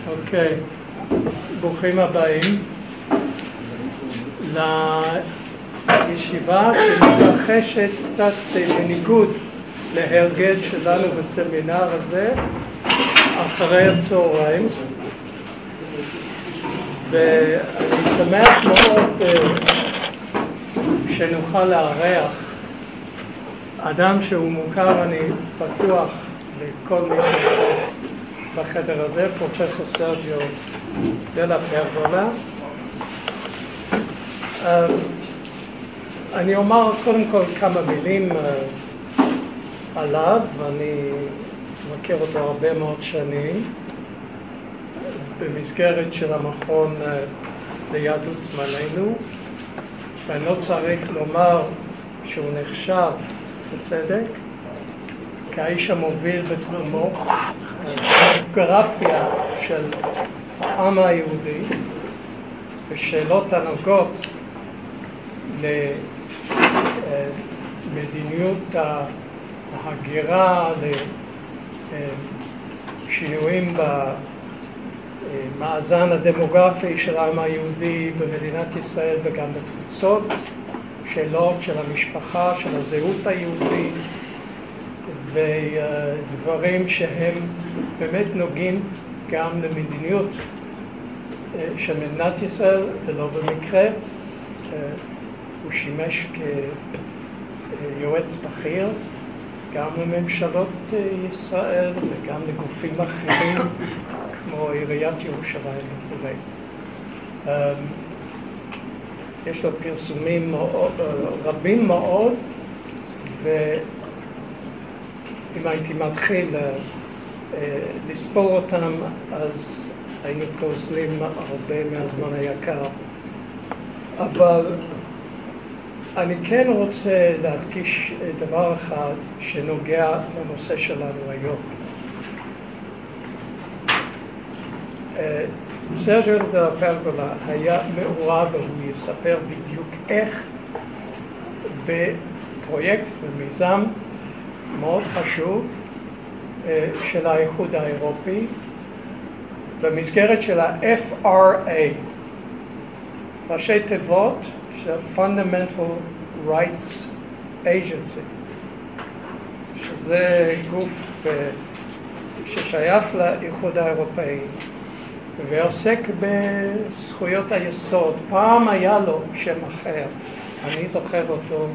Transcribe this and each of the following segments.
אוקיי, ברוכים הבאים לישיבה שמתרחשת קצת בניגוד להרגל שלנו בסמינר הזה אחרי הצהריים, ואני שמח מאוד שנוכל לארח אדם שהוא מוכר, אני בטוח לכל מי בחדר הזה, פרופסור סרג'יו דלה פרגולה. אני אומר קודם כל כמה מילים עליו. אני מכיר אותו הרבה מאוד שנים במסגרת של המכון ליהדות זמננו, ואני לא צריך לומר שהוא נחשב בצדק כאיש המוביל בתחומו הגרפיה של העם היהודי ושאלות הנוגעות למדיניות ההגירה, לשינויים במאזן הדמוגרפי של העם היהודי במדינת ישראל וגם בתפוצות, שאלות של המשפחה, של הזהות היהודית, ודברים שהם באמת נוגעים גם למדיניות של מדינת ישראל, ולא במקרה. הוא שימש כיועץ בכיר גם לממשלות ישראל וגם לגופים אחרים כמו עיריית ירושלים וכו'. יש לו פרסומים רבים מאוד, ואם הייתי מתחיל לספור אותם אז היינו פוזלים הרבה מהזמן היקר. אבל אני כן רוצה להדגיש דבר אחד שנוגע לנושא שלנו היום. סרג'יו דלה פרגולה היה מעורב, והוא יספר בדיוק איך, בפרויקט ומיזם מאוד חשוב של האיחוד האירופי במסגרת של ה-FRA, ראשי תיבות של Fundamental Rights Agency, שזה גוף ששייך לאיחוד האירופאי ועוסק בזכויות היסוד. פעם היה לו שם אחר, אני זוכר אותו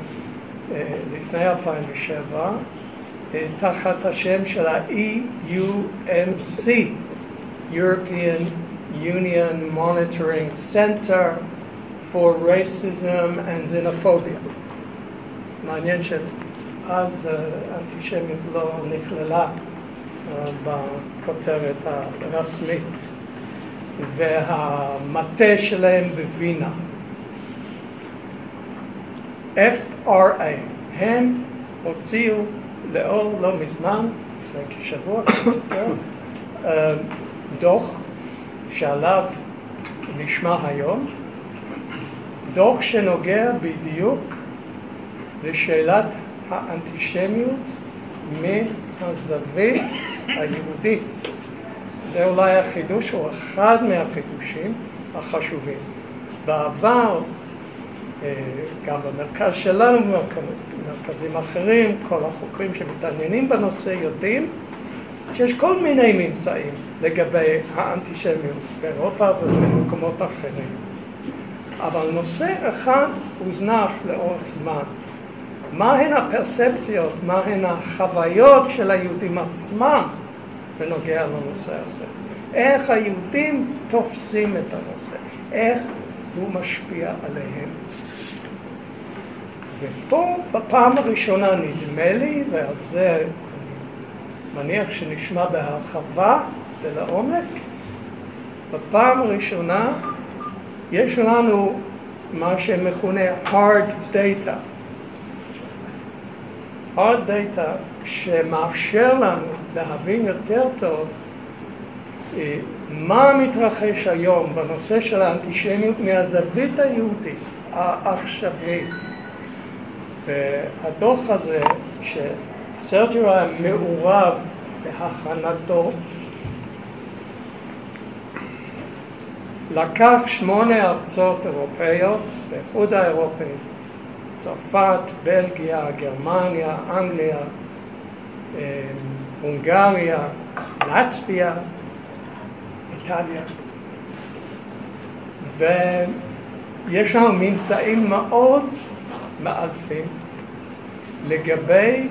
לפני 2007, תחת השם של ה-EUMC, European Union Monitoring Center for Racism and Xenophobia. מעניין שאז האנטישמיות לא נכללה בכותרת הרשמית, והמטה שלהם בווינה. FRA, הם הוציאו לאור לא מזמן, לפני כשבוע, דוח שעליו נשמע היום, דוח שנוגע בדיוק לשאלת האנטישמיות מהזווית היהודית. זה אולי החידוש, או אחד מהחידושים החשובים. בעבר, גם במרכז שלנו, במרכזים אחרים, כל החוקרים שמתעניינים בנושא יודעים שיש כל מיני ממצאים לגבי האנטישמיות באירופה ובמקומות אחרים. אבל נושא אחד הוזנח לאורך זמן. מהן הפרספציות, מהן החוויות של היהודים עצמם בנוגע לנושא הזה? איך היהודים תופסים את הנושא? איך הוא משפיע עליהם? ופה בפעם הראשונה נדמה לי, ועל זה אני מניח שנשמע בהרחבה ולעומק, בפעם הראשונה יש לנו מה שמכונה hard data. hard data שמאפשר לנו להבין יותר טוב מה מתרחש היום בנושא של האנטישמיות מהזווית היהודית העכשווית. והדוח הזה שסרג'יו היה מעורב בהכנתו לקח 8 ארצות אירופאיות, באיחוד האירופי, צרפת, בלגיה, גרמניה, אנגליה, הונגריה, לטביה, איטליה. ויש לנו ממצאים מאוד מאלפים לגבי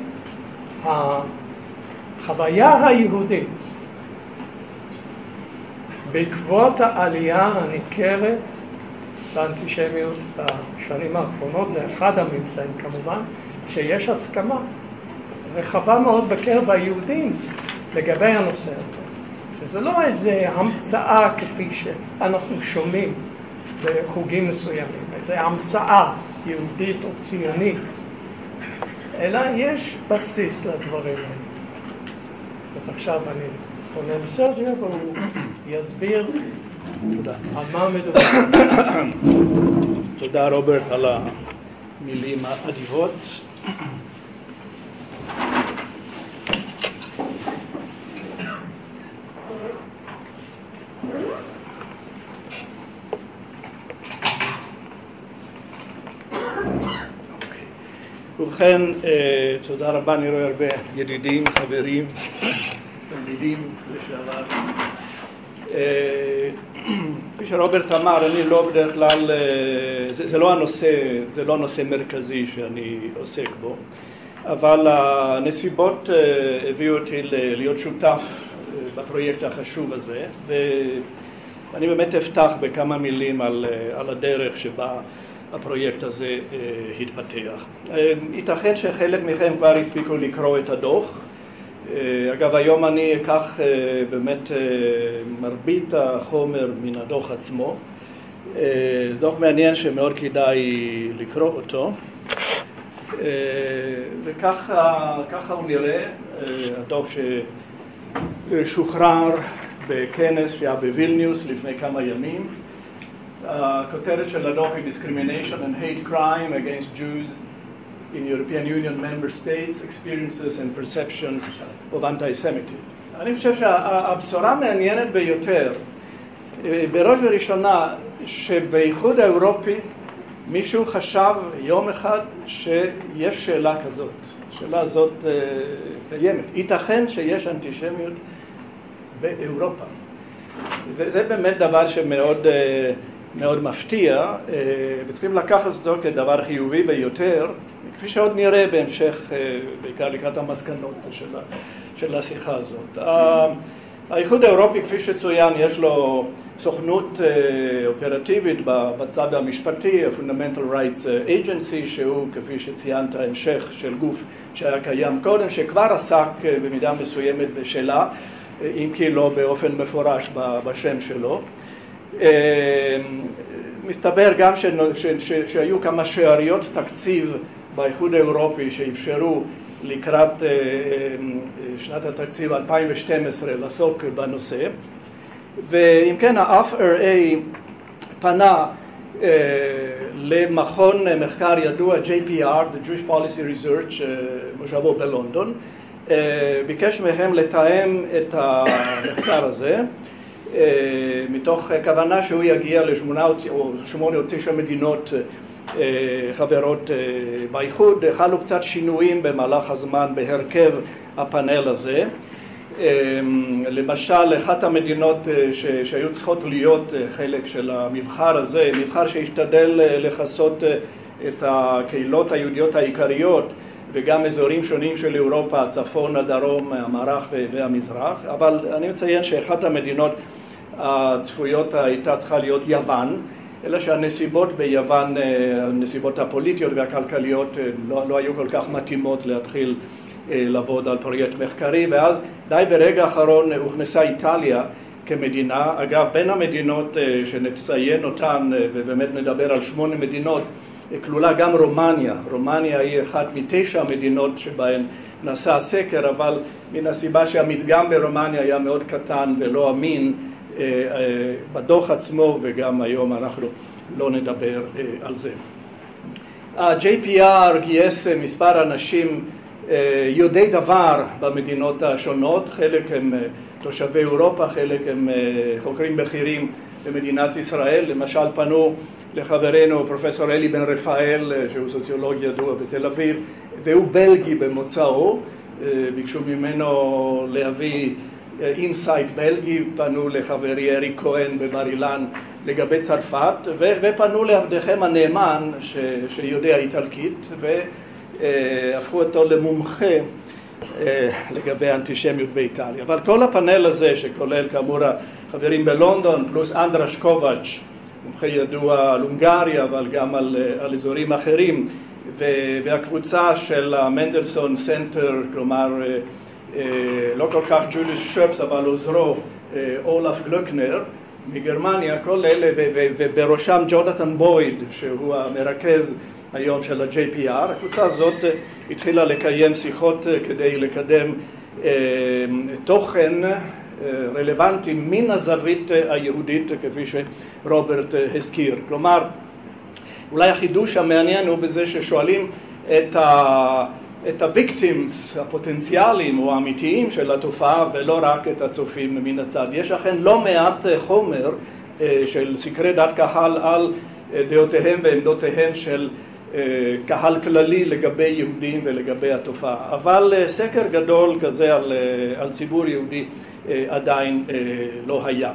החוויה היהודית בעקבות העלייה הניכרת באנטישמיות בשנים האחרונות. זה אחד הממצאים כמובן, שיש הסכמה רחבה מאוד בקרב היהודים לגבי הנושא הזה, שזה לא איזה המצאה כפי שאנחנו שומעים בחוגים מסוימים, איזה המצאה יהודית או ציונית, אלא יש בסיס לדברים האלה. אז עכשיו אני פונה לסרג'יו והוא יסביר על מה מדובר. תודה רוברט על המילים האדיבות. ובכן, תודה רבה, אני רואה הרבה ידידים, חברים, תלמידים לשעבר. כפי שרוברט אמר, אני לא בדרך כלל, זה לא הנושא מרכזי שאני עוסק בו, אבל הנסיבות הביאו אותי להיות שותף בפרויקט החשוב הזה, ואני באמת אפתח בכמה מילים על הדרך שבה הפרויקט הזה התפתח. ייתכן שחלק מכם כבר הספיקו לקרוא את הדוח. אגב, היום אני אקח באמת מרבית החומר מן הדוח עצמו. דוח מעניין שמאוד כדאי לקרוא אותו. וככה הוא נראה, הדוח ששוחרר בכנס שהיה בווילניוס לפני כמה ימים. הכותרת של הדוח היא Discrimination and Hate Crime Against Jews in European Union Member States, Experiences and Perceptions of Anti-Semitism. אני חושב שהבשורה מעניינת ביותר, בראש וראשונה, שבאיחוד האירופי מישהו חשב יום אחד שיש שאלה כזאת. השאלה הזאת קיימת. ייתכן שיש אנטישמיות באירופה. זה באמת דבר שמאוד מאוד מפתיע, וצריכים לקחת אותו כדבר חיובי ביותר, כפי שעוד נראה בהמשך, בעיקר לקראת המסקנות של השיחה הזאת. האיחוד האירופי, כפי שצוין, יש לו סוכנות אופרטיבית בצד המשפטי, ה-Fundamental Rights Agency, שהוא, כפי שציינת, המשך של גוף שהיה קיים קודם, שכבר עסק במידה מסוימת בשאלה, אם כי לא באופן מפורש בשם שלו. מסתבר גם שהיו כמה שאריות תקציב באיחוד האירופי שאפשרו לקראת שנת התקציב 2012 לעסוק בנושא. ואם כן, ה-FRA פנה למכון מחקר ידוע JPR, the Jewish Policy Research, מושבו בלונדון, ביקש מהם לתאם את המחקר הזה, מתוך כוונה שהוא יגיע ל8 או 9 מדינות חברות באיחוד. חלו קצת שינויים במהלך הזמן בהרכב הפאנל הזה. למשל, אחת המדינות שהיו צריכות להיות חלק של המבחר הזה, מבחר שהשתדל לחסות את הקהילות היהודיות העיקריות וגם אזורים שונים של אירופה, הצפון, הדרום, המערב והמזרח, אבל אני מציין שאחת המדינות הצפויות הייתה צריכה להיות יוון, אלא שהנסיבות ביוון, הנסיבות הפוליטיות והכלכליות לא היו כל כך מתאימות להתחיל לעבוד על פרויקט מחקרי, ואז די ברגע האחרון הוכנסה איטליה כמדינה. אגב, בין המדינות שנציין אותן, ובאמת נדבר על 8 מדינות, כלולה גם רומניה. רומניה היא אחת מ9 המדינות שבהן נעשה הסקר, אבל מן הסיבה שהמדגם ברומניה היה מאוד קטן ולא אמין, בדוח עצמו, וגם היום אנחנו לא נדבר על זה. ה-JPR גייס מספר אנשים יודעי דבר במדינות השונות, חלק הם תושבי אירופה, חלק הם חוקרים בכירים במדינת ישראל. למשל פנו לחברנו פרופסור אלי בן רפאל, שהוא סוציולוג ידוע בתל אביב, והוא בלגי במוצאו, ביקשו ממנו להביא אינסייט בלגי, פנו לחברי אריק כהן בבר אילן לגבי צרפת, ופנו לעבדכם הנאמן שיודע איטלקית, והפכו אותו למומחה לגבי האנטישמיות באיטליה. אבל כל הפאנל הזה, שכולל כאמור החברים בלונדון, פלוס אנדרש קובץ', מומחה ידוע על הונגריה, אבל גם על אזורים אחרים, והקבוצה של המנדלסון סנטר, כלומר לא כל כך ג'וליוס שרפס, אבל עוזרו אולף גלוקנר מגרמניה, כל אלה, ובראשם ג'ונתן בויד, שהוא המרכז היום של ה-JPR. הקבוצה הזאת התחילה לקיים שיחות כדי לקדם תוכן רלוונטי מן הזווית היהודית, כפי שרוברט הזכיר. כלומר, אולי החידוש המעניין הוא בזה ששואלים את הוויקטימס הפוטנציאליים או האמיתיים של התופעה, ולא רק את הצופים מן הצד. יש אכן לא מעט חומר של סקרי דעת קהל על דעותיהם ועמדותיהם של קהל כללי לגבי יהודים ולגבי התופעה. אבל סקר גדול כזה על ציבור יהודי עדיין לא היה.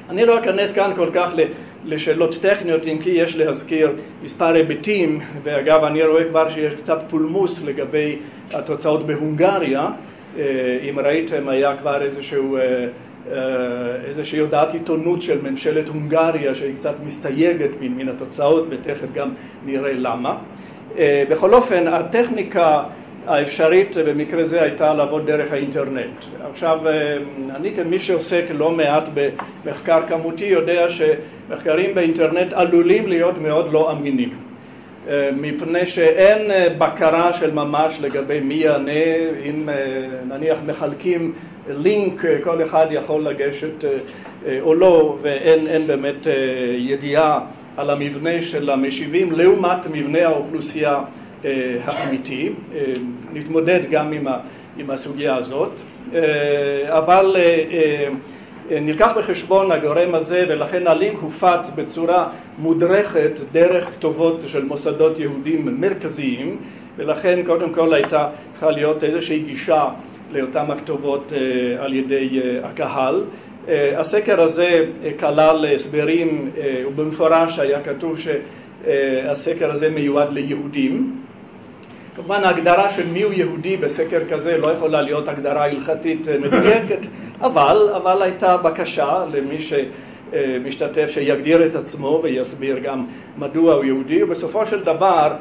אני לא אכנס כאן כל כך לשאלות טכניות, אם כי יש להזכיר מספר היבטים, ואגב אני רואה כבר שיש קצת פולמוס לגבי התוצאות בהונגריה. אם ראיתם, היה כבר איזושהי הודעת עיתונות של ממשלת הונגריה שהיא קצת מסתייגת מן התוצאות, ותכף גם נראה למה. בכל אופן, הטכניקה האפשרית במקרה זה הייתה לעבוד דרך האינטרנט. עכשיו, אני כמי שעוסק לא מעט במחקר כמותי יודע שמחקרים באינטרנט עלולים להיות מאוד לא אמינים, מפני שאין בקרה של ממש לגבי מי יענה. אם נניח מחלקים לינק, כל אחד יכול לגשת או לא, ואין באמת ידיעה על המבנה של המשיבים לעומת מבנה האוכלוסייה האמיתי. נתמודד גם עם הסוגיה הזאת, אבל נלקח בחשבון הגורם הזה, ולכן הלינק הופץ בצורה מודרכת דרך כתובות של מוסדות יהודים מרכזיים, ולכן קודם כל הייתה צריכה להיות איזושהי גישה לאותם הכתובות על ידי הקהל. הסקר הזה כלל הסברים, ובמפורש היה כתוב שהסקר הזה מיועד ליהודים. כמובן ההגדרה של מיהו יהודי בסקר כזה לא יכולה להיות הגדרה הלכתית מדויקת, אבל הייתה בקשה למי שמשתתף שיגדיר את עצמו ויסביר גם מדוע הוא יהודי. ובסופו של דבר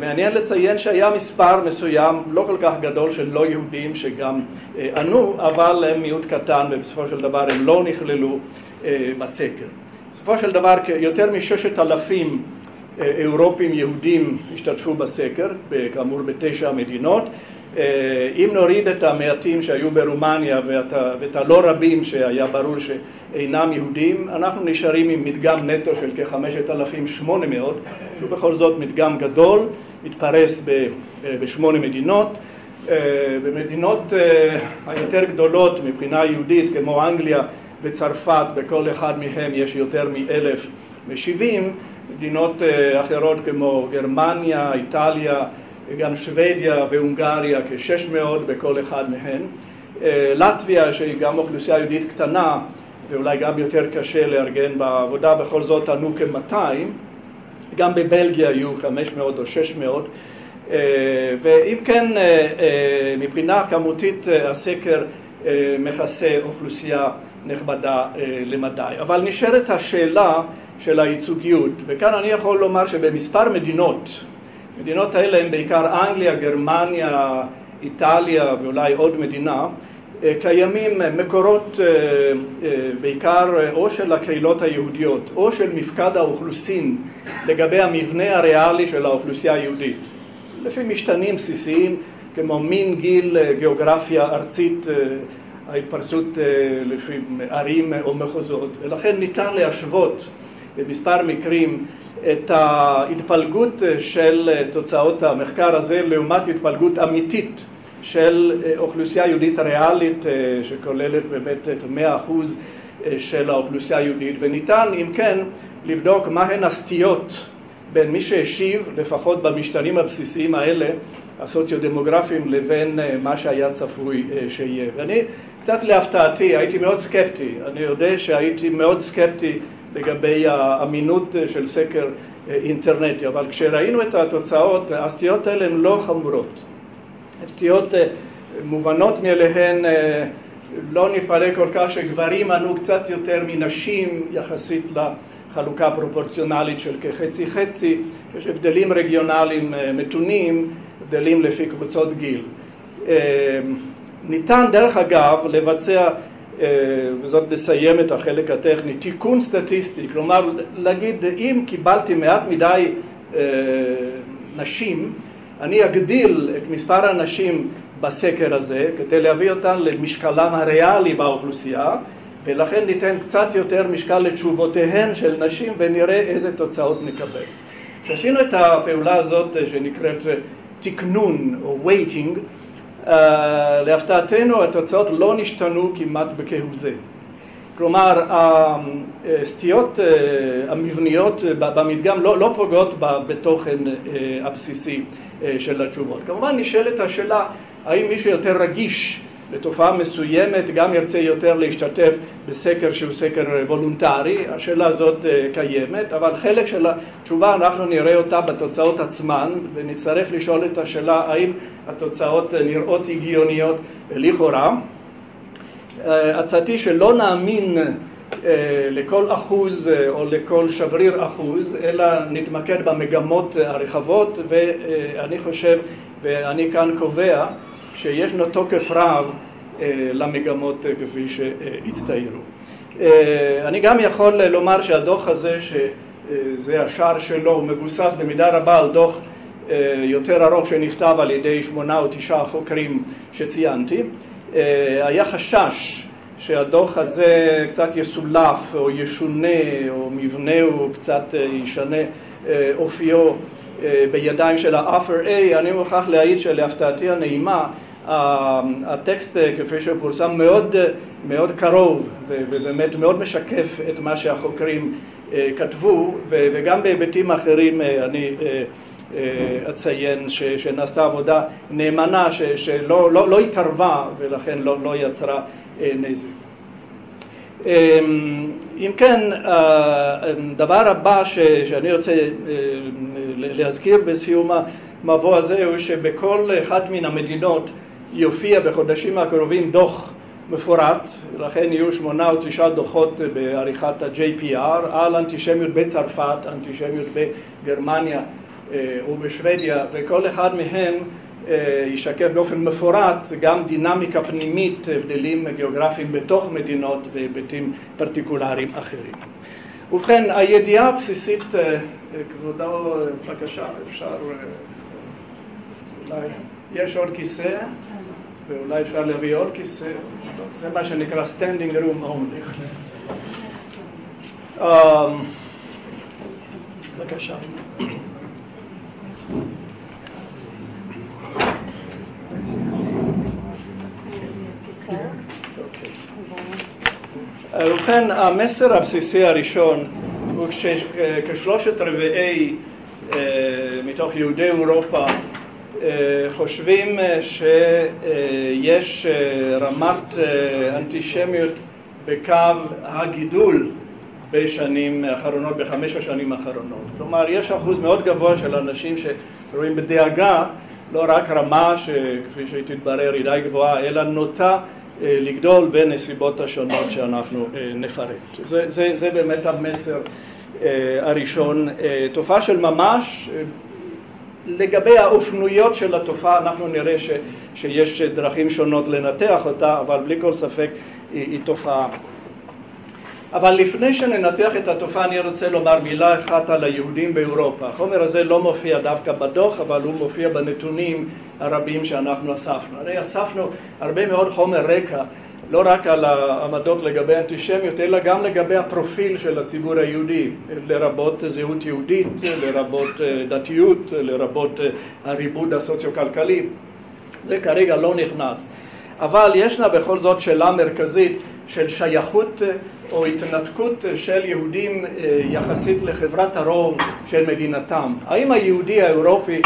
מעניין לציין שהיה מספר מסוים לא כל כך גדול של לא יהודים שגם ענו, אבל הם מיעוט קטן ובסופו של דבר הם לא נכללו בסקר. בסופו של דבר יותר מ6,000 אירופים יהודים השתתפו בסקר, כאמור ב9 מדינות. אם נוריד את המעטים שהיו ברומניה ואת הלא רבים שהיה ברור שאינם יהודים, אנחנו נשארים עם מדגם נטו של כ5,800, שהוא בכל זאת מדגם גדול, מתפרס ב8 מדינות. במדינות היותר גדולות מבחינה יהודית כמו אנגליה וצרפת, בכל אחד מהם יש יותר מ1,000 משיבים. מדינות אחרות כמו גרמניה, איטליה, גם שוודיה והונגריה כ600 בכל אחד מהן. לטביה שהיא גם אוכלוסייה יהודית קטנה ואולי גם יותר קשה לארגן בעבודה, בכל זאת ענו כ200. גם בבלגיה היו 500 או 600. ואם כן, מבחינה כמותית הסקר מכסה אוכלוסייה נכבדה למדי. אבל נשארת השאלה של הייצוגיות, וכאן אני יכול לומר שבמספר מדינות האלה הן בעיקר אנגליה, גרמניה, איטליה ואולי עוד מדינה, קיימים מקורות בעיקר או של הקהילות היהודיות או של מפקד האוכלוסין לגבי המבנה הריאלי של האוכלוסייה היהודית, לפי משתנים בסיסיים כמו מין, גיל, גיאוגרפיה ארצית, ההתפרסות לפי ערים או מחוזות. ולכן ניתן להשוות במספר מקרים את ההתפלגות של תוצאות המחקר הזה לעומת התפלגות אמיתית של אוכלוסייה יהודית ריאלית שכוללת באמת את 100% של האוכלוסייה היהודית, וניתן אם כן לבדוק מהן הסטיות בין מי שהשיב, לפחות במשתנים הבסיסיים האלה, הסוציו-דמוגרפיים, לבין מה שהיה צפוי שיהיה. ואני קצת להפתעתי, הייתי מאוד סקפטי, אני יודע שהייתי מאוד סקפטי לגבי האמינות של סקר אינטרנטי, אבל כשראינו את התוצאות, הסטיות האלה הן לא חמורות. סטיות מובנות מאליהן, לא נתפלא כל כך שגברים ענו קצת יותר מנשים יחסית לחלוקה הפרופורציונלית של כחצי-חצי, יש הבדלים רגיונליים מתונים, הבדלים לפי קבוצות גיל. ניתן דרך אגב לבצע, וזאת לסיים את החלק הטכני, תיקון סטטיסטי, כלומר להגיד אם קיבלתי מעט מדי נשים, אני אגדיל את מספר הנשים בסקר הזה כדי להביא אותן למשקלם הריאלי באוכלוסייה, ולכן ניתן קצת יותר משקל לתשובותיהן של נשים ונראה איזה תוצאות נקבל. כשעשינו את הפעולה הזאת שנקראת תקנון או weighting, להפתעתנו התוצאות לא נשתנו כמעט בכהוא זה. כלומר, הסטיות המבניות במדגם לא פוגעות בתוכן הבסיסי של התשובות. כמובן נשאלת השאלה, האם מישהו יותר רגיש לתופעה מסוימת גם ירצה יותר להשתתף בסקר שהוא סקר וולונטרי? השאלה הזאת קיימת, אבל חלק של התשובה אנחנו נראה אותה בתוצאות עצמן, ונצטרך לשאול את השאלה האם התוצאות נראות הגיוניות לכאורה. הצעתי שלא נאמין לכל אחוז או לכל שבריר אחוז, אלא נתמקד במגמות הרחבות, ואני חושב, ואני כאן קובע, שישנו תוקף רב למגמות כפי שהצטיירו. אני גם יכול לומר שהדוח הזה, שזה השער שלו, הוא מבוסס במידה רבה על דוח יותר ארוך שנכתב על ידי 8 או 9 חוקרים שציינתי. היה חשש שהדוח הזה קצת יסולף או ישונה או מבנהו קצת ישנה אופיו בידיים של ה-Upper A. אני מוכרח להעיד שלהפתעתי הנעימה, הטקסט כפי שפורסם מאוד קרוב ובאמת מאוד משקף את מה שהחוקרים כתבו, וגם בהיבטים אחרים אני אציין שנעשתה עבודה נאמנה שלא התערבה ולכן לא יצרה נזק. אם כן, דבר הבא שאני רוצה להזכיר בסיום המבוא הזה הוא שבכל אחת מן המדינות יופיע בחודשים הקרובים דוח מפורט, לכן יהיו 8 או 9 דוחות בעריכת ה-JPR על אנטישמיות בצרפת, אנטישמיות בגרמניה ובשוודיה, וכל אחד מהם ישקף באופן מפורט גם דינמיקה פנימית, הבדלים גיאוגרפיים בתוך מדינות והיבטים פרטיקולריים אחרים. ובכן, הידיעה הבסיסית, כבודו, בבקשה, אפשר, אולי יש עוד כיסא, ואולי אפשר להביא עוד כיסא, זה מה שנקרא standing room only. בבקשה. ובכן, המסר הבסיסי הראשון הוא כ3/4 מתוך יהודי אירופה חושבים שיש רמת אנטישמיות בקו הגידול בשנים האחרונות, ב5 השנים האחרונות. כלומר, יש אחוז מאוד גבוה של אנשים שרואים בדאגה לא רק רמה שכפי שתתברר היא די גבוהה, אלא נוטה לגדול בנסיבות השונות שאנחנו נפרט. זה באמת המסר הראשון. תופעה של ממש, לגבי האופנויות של התופעה אנחנו נראה שיש דרכים שונות לנתח אותה, אבל בלי כל ספק היא תופעה. אבל לפני שננתח את התופעה אני רוצה לומר מילה אחת על היהודים באירופה. החומר הזה לא מופיע דווקא בדוח, אבל הוא מופיע בנתונים הרבים שאנחנו אספנו. הרי אספנו הרבה מאוד חומר רקע, לא רק על העמדות לגבי אנטישמיות, אלא גם לגבי הפרופיל של הציבור היהודי, לרבות זהות יהודית, לרבות דתיות, לרבות הריבוד הסוציו-כלכלי. זה כרגע לא נכנס. אבל ישנה בכל זאת שאלה מרכזית, של שייכות או התנתקות של יהודים יחסית לחברת הרוב של מדינתם. האם היהודי האירופי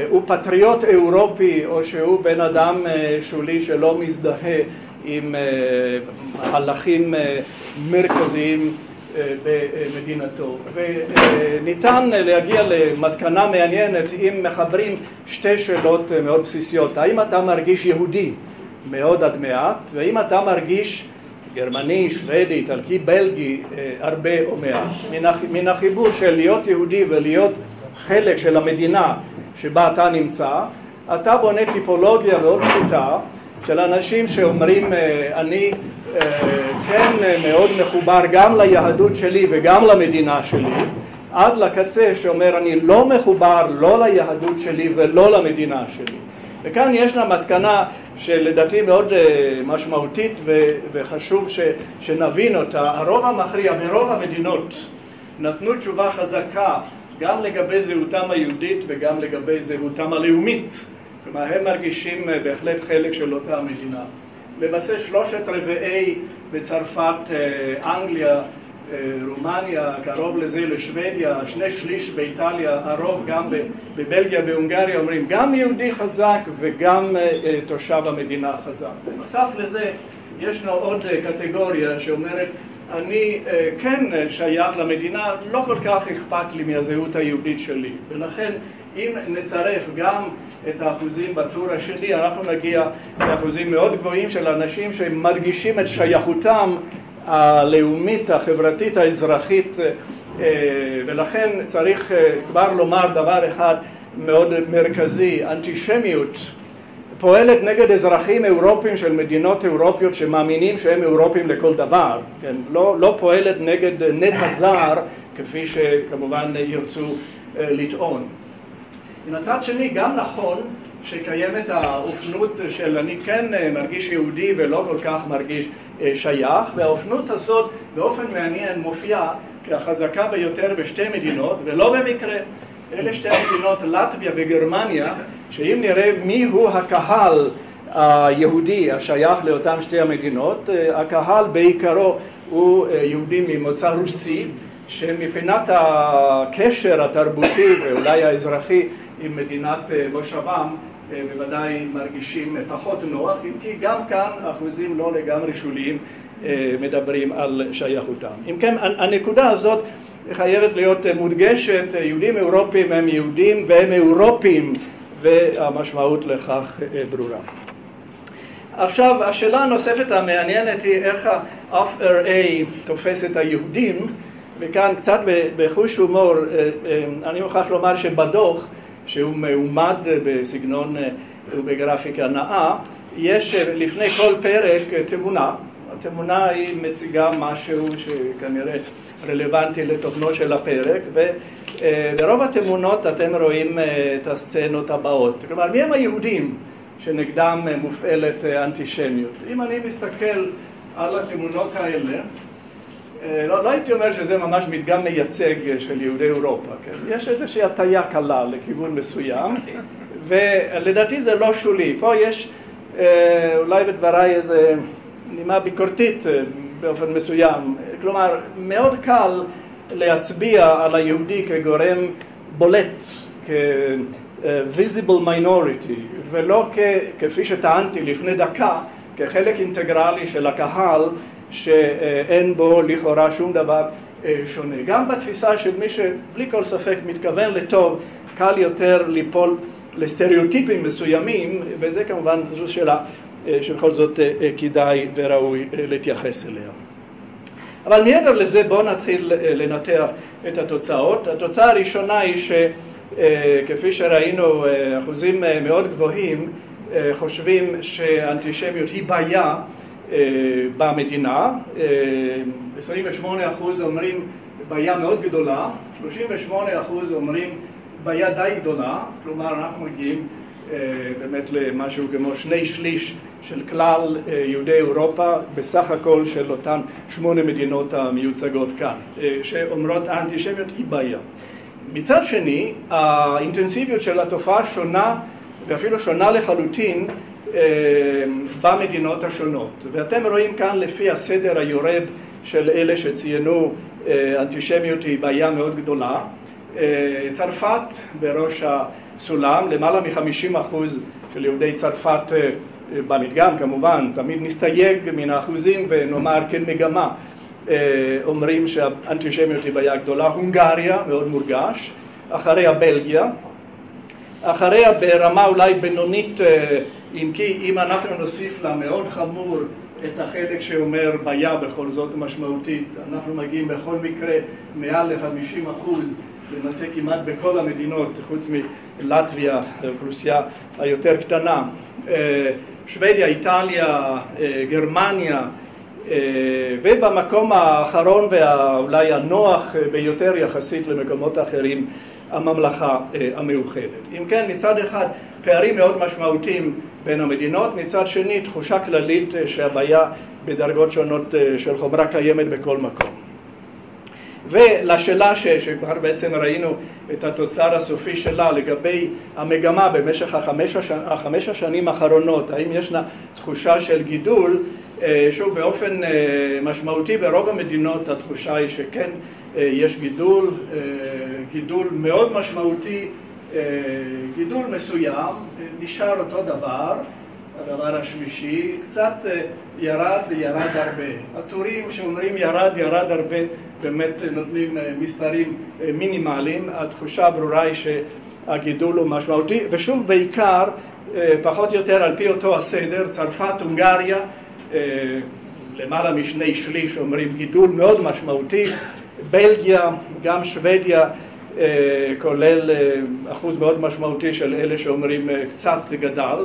הוא פטריוט אירופי או שהוא בן אדם שולי שלא מזדהה עם מהלכים מרכזיים במדינתו. וניתן להגיע למסקנה מעניינת אם מחברים שתי שאלות מאוד בסיסיות. האם אתה מרגיש יהודי מאוד עד מעט, והאם אתה מרגיש גרמני, שוודי, איטלקי, בלגי הרבה או מעט. מן החיבור של להיות יהודי ולהיות חלק של המדינה שבה אתה נמצא, אתה בונה טיפולוגיה מאוד פשוטה של אנשים שאומרים אני כן מאוד מחובר גם ליהדות שלי וגם למדינה שלי, עד לקצה שאומר אני לא מחובר לא ליהדות שלי ולא למדינה שלי. וכאן ישנה מסקנה שלדעתי מאוד משמעותית וחשוב שנבין אותה. הרוב המכריע ברוב המדינות נתנו תשובה חזקה גם לגבי זהותם היהודית וגם לגבי זהותם הלאומית. כלומר, הם מרגישים בהחלט חלק של אותה המדינה. למעשה 3/4 בצרפת, אנגליה, רומניה, קרוב לזה לשוודיה, 2/3 באיטליה, הרוב גם בבלגיה, בהונגריה, אומרים גם יהודי חזק וגם תושב המדינה חזק. בנוסף לזה, ישנו עוד קטגוריה שאומרת, אני כן שייך למדינה, לא כל כך אכפת לי מהזהות היהודית שלי. ולכן, אם נצרף גם את האחוזים בטור השני, אנחנו נגיע לאחוזים מאוד גבוהים של אנשים שמדגישים את שייכותם הלאומית, החברתית, האזרחית, ולכן צריך כבר לומר דבר אחד מאוד מרכזי. אנטישמיות פועלת נגד אזרחים אירופיים של מדינות אירופיות שמאמינים שהם אירופיים לכל דבר, כן? לא פועלת נגד נטע זר כפי שכמובן ירצו לטעון. מן הצד שני גם נכון שקיימת האופנות של אני כן מרגיש יהודי ולא כל כך מרגיש שייך, והאופנות הזאת באופן מעניין מופיעה כחזקה ביותר בשתי מדינות, ולא במקרה. אלה שתי מדינות, לטביה וגרמניה, שאם נראה מי הוא הקהל היהודי השייך לאותם שתי המדינות, הקהל בעיקרו הוא יהודים ממוצא רוסי, שמבחינת הקשר התרבותי ואולי האזרחי עם מדינת מושבם בוודאי מרגישים פחות נוח, כי גם כאן אחוזים לא לגמרי שוליים מדברים על שייכותם. אם כן, הנקודה הזאת חייבת להיות מודגשת, יהודים אירופיים הם יהודים והם אירופיים, והמשמעות לכך ברורה. עכשיו, השאלה הנוספת המעניינת היא איך ה-FRA תופס את היהודים, וכאן קצת בחוש הומור, אני מוכרח לומר שבדוח, שהוא מעומד בסגנון ובגרפיקה נאה, יש לפני כל פרק תמונה. התמונה היא מציגה משהו שכנראה רלוונטי לתוכנו של הפרק, וברוב התמונות אתם רואים את הסצנות הבאות. כלומר, מי הם היהודים שנגדם מופעלת אנטישמיות? אם אני מסתכל על התמונות האלה, לא הייתי אומר שזה ממש מדגם מייצג של יהודי אירופה, כן? יש איזושהי הטיה קלה לכיוון מסוים, ולדעתי זה לא שולי. פה יש אולי בדבריי איזה נימה ביקורתית באופן מסוים. כלומר, מאוד קל להצביע על היהודי כגורם בולט, כ-visible minority, ולא כפי שטענתי לפני דקה, כחלק אינטגרלי של הקהל, שאין בו לכאורה שום דבר שונה. גם בתפיסה של מי שבלי כל ספק מתכוון לטוב, קל יותר ליפול לסטריאוטיפים מסוימים, וזה כמובן זו שאלה שבכל זאת כדאי וראוי להתייחס אליה. אבל מעבר לזה בואו נתחיל לנתח את התוצאות. התוצאה הראשונה היא שכפי שראינו אחוזים מאוד גבוהים חושבים שהאנטישמיות היא בעיה במדינה. 28% אומרים בעיה מאוד גדולה, 38% אומרים בעיה די גדולה, כלומר אנחנו מגיעים באמת למשהו כמו 2/3 של כלל יהודי אירופה בסך הכל של אותן 8 מדינות המיוצגות כאן, שאומרות האנטישמיות היא בעיה. מצד שני, האינטנסיביות של התופעה שונה ואפילו שונה לחלוטין במדינות השונות. ואתם רואים כאן לפי הסדר היורד של אלה שציינו אנטישמיות היא בעיה מאוד גדולה. צרפת בראש הסולם, למעלה מ-50% של יהודי צרפת במדגם כמובן, תמיד נסתייג מן האחוזים ונאמר כמגמה, אומרים שהאנטישמיות היא בעיה גדולה. הונגריה מאוד מורגש, אחריה בלגיה, אחריה ברמה אולי בינונית, אם כי אם אנחנו נוסיף לה מאוד חמור את החלק שאומר בעיה בכל זאת משמעותית, אנחנו מגיעים בכל מקרה מעל ל-50%, למעשה כמעט בכל המדינות, חוץ מלטביה, האוכלוסייה היותר קטנה. שוודיה, איטליה, גרמניה, ובמקום האחרון ואולי הנוח ביותר יחסית למקומות אחרים, הממלכה המאוחדת. אם כן, מצד אחד פערים מאוד משמעותיים בין המדינות, מצד שני תחושה כללית שהבעיה בדרגות שונות של חומרה קיימת בכל מקום. ולשאלה שכבר בעצם ראינו את התוצר הסופי שלה לגבי המגמה במשך החמש השנים האחרונות, האם ישנה תחושה של גידול, שוב באופן משמעותי ברוב המדינות התחושה היא שכן יש גידול מאוד משמעותי, גידול מסוים, נשאר אותו דבר. הדבר השלישי, קצת ירד הרבה. הטורים שאומרים ירד הרבה באמת נותנים מספרים מינימליים. התחושה הברורה היא שהגידול הוא משמעותי, ושוב בעיקר פחות או יותר על פי אותו הסדר, צרפת, הונגריה, למעלה משני שליש אומרים גידול מאוד משמעותי, בלגיה, גם שוודיה, כולל אחוז מאוד משמעותי של אלה שאומרים קצת גדל,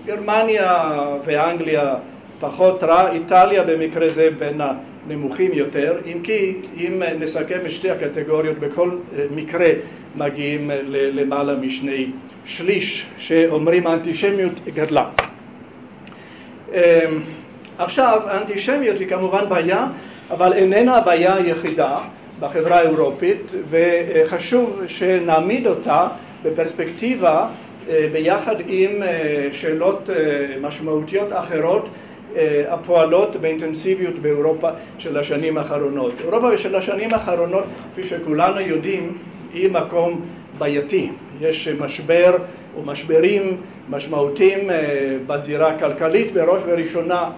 גרמניה ואנגליה פחות רע, איטליה במקרה זה בין הנמוכים יותר, אם כי אם נסכם את שתי הקטגוריות בכל מקרה מגיעים למעלה משני שליש שאומרים האנטישמיות גדלה. עכשיו האנטישמיות היא כמובן בעיה, אבל איננה הבעיה היחידה בחברה האירופית, וחשוב שנעמיד אותה בפרספקטיבה ביחד עם שאלות משמעותיות אחרות הפועלות באינטנסיביות באירופה של השנים האחרונות. אירופה של השנים האחרונות, כפי שכולנו יודעים, היא מקום בעייתי. יש משבר או משברים משמעותיים בזירה הכלכלית בראש וראשונה,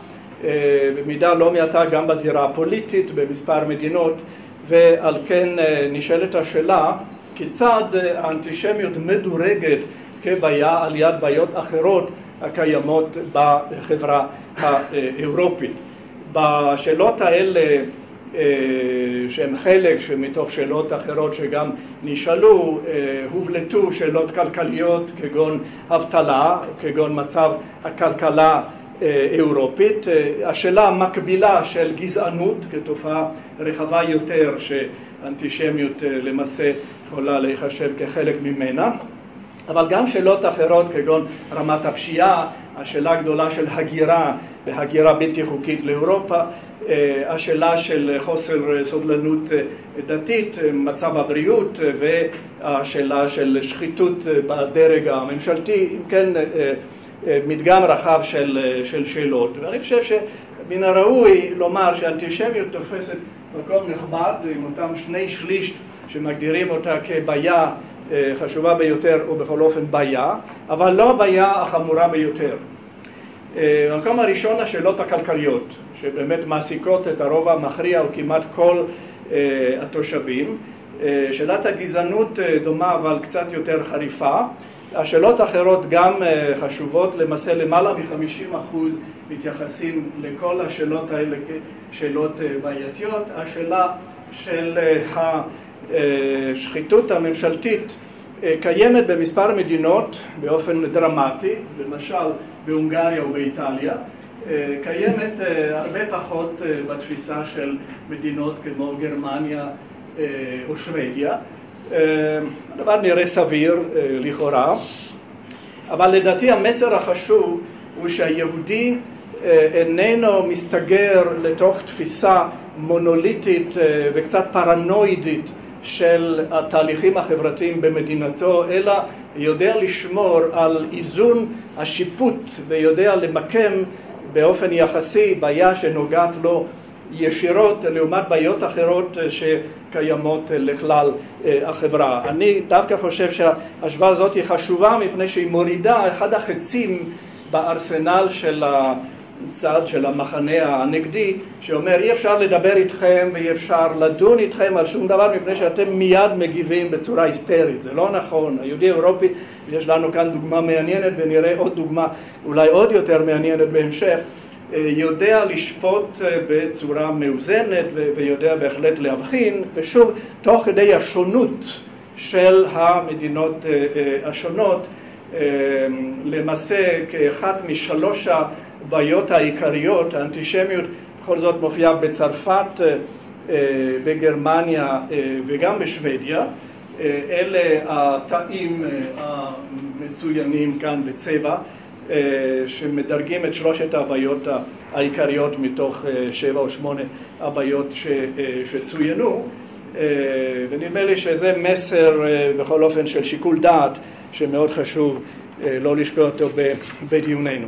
במידה לא מעטה גם בזירה הפוליטית במספר מדינות, ועל כן נשאלת השאלה כיצד האנטישמיות מדורגת כבעיה על יד בעיות אחרות הקיימות בחברה האירופית. בשאלות האלה שהן חלק מתוך שאלות אחרות שגם נשאלו, הובלטו שאלות כלכליות כגון אבטלה, כגון מצב הכלכלה אירופית, השאלה המקבילה של גזענות כתופעה רחבה יותר שאנטישמיות למעשה יכולה להיחשב כחלק ממנה, אבל גם שאלות אחרות כגון רמת הפשיעה, השאלה הגדולה של הגירה והגירה בלתי חוקית לאירופה, השאלה של חוסר סובלנות דתית, מצב הבריאות, והשאלה של שחיתות בדרג הממשלתי, אם כן מדגם רחב של שאלות. ואני חושב שמן הראוי לומר שהאנטישמיות תופסת מקום נכבד עם אותם שני שליש שמגדירים אותה כבעיה חשובה ביותר ובכל אופן בעיה, אבל לא הבעיה החמורה ביותר. במקום הראשון השאלות הכלכליות, שבאמת מעסיקות את הרוב המכריע או כמעט כל התושבים. שאלת הגזענות דומה אבל קצת יותר חריפה. השאלות האחרות גם חשובות, למעשה למעלה מ-50% מתייחסים לכל השאלות האלה כשאלות בעייתיות. השאלה של השחיתות הממשלתית קיימת במספר מדינות באופן דרמטי, למשל בהונגריה ובאיטליה, קיימת הרבה פחות בתפיסה של מדינות כמו גרמניה או שוודיה. הדבר נראה סביר לכאורה, אבל לדעתי המסר החשוב הוא שהיהודי איננו מסתגר לתוך תפיסה מונוליטית וקצת פרנואידית של התהליכים החברתיים במדינתו, אלא יודע לשמור על איזון השיפוט ויודע למקם באופן יחסי בעיה שנוגעת לו ישירות לעומת בעיות אחרות שקיימות לכלל החברה. אני דווקא חושב שההשוואה הזאת היא חשובה מפני שהיא מורידה אחד החצים בארסנל של הצד של המחנה הנגדי, שאומר אי אפשר לדבר איתכם ואי אפשר לדון איתכם על שום דבר מפני שאתם מיד מגיבים בצורה היסטרית. זה לא נכון. היהודי האירופי, יש לנו כאן דוגמה מעניינת ונראה עוד דוגמה אולי עוד יותר מעניינת בהמשך, יודע לשפוט בצורה מאוזנת ויודע בהחלט להבחין, ושוב תוך כדי השונות של המדינות השונות, למעשה כאחת משלוש הבעיות העיקריות, האנטישמיות בכל זאת מופיעה בצרפת, בגרמניה וגם בשוודיה. אלה התאים המצוינים כאן בצבע שמדרגים את שלושת הבעיות העיקריות מתוך 7 או 8 הבעיות שצוינו, ונדמה לי שזה מסר בכל אופן של שיקול דעת שמאוד חשוב לא לשכוח אותו בדיוננו.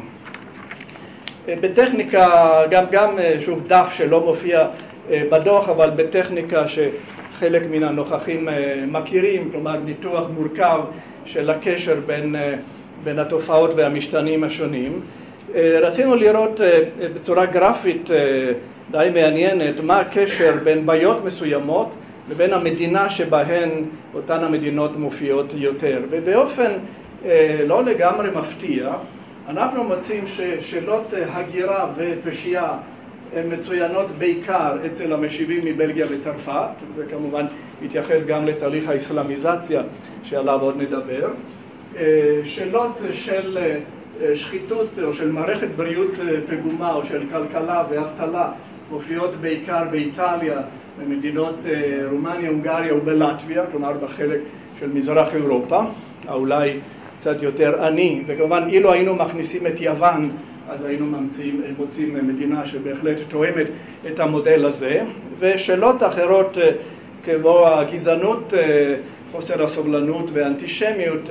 בטכניקה, גם שוב דף שלא מופיע בדוח, אבל בטכניקה שחלק מן הנוכחים מכירים, כלומר ניתוח מורכב של הקשר בין התופעות והמשתנים השונים. רצינו לראות בצורה גרפית די מעניינת מה הקשר בין בעיות מסוימות לבין המדינה שבהן אותן המדינות מופיעות יותר. ובאופן לא לגמרי מפתיע, אנחנו מוצאים ששאלות הגירה ופשיעה הן מצוינות בעיקר אצל המשיבים מבלגיה וצרפת, זה כמובן מתייחס גם לתהליך האסלאמיזציה שעליו עוד נדבר. שאלות של שחיתות או של מערכת בריאות פגומה או של כלכלה ואבטלה מופיעות בעיקר באיטליה, במדינות רומניה, הונגריה ובלטביה, כלומר בחלק של מזרח אירופה, אולי קצת יותר עני, וכמובן אילו היינו מכניסים את יוון אז היינו מוצאים מדינה שבהחלט תואמת את המודל הזה. ושאלות אחרות כמו הגזענות, חוסר הסובלנות והאנטישמיות,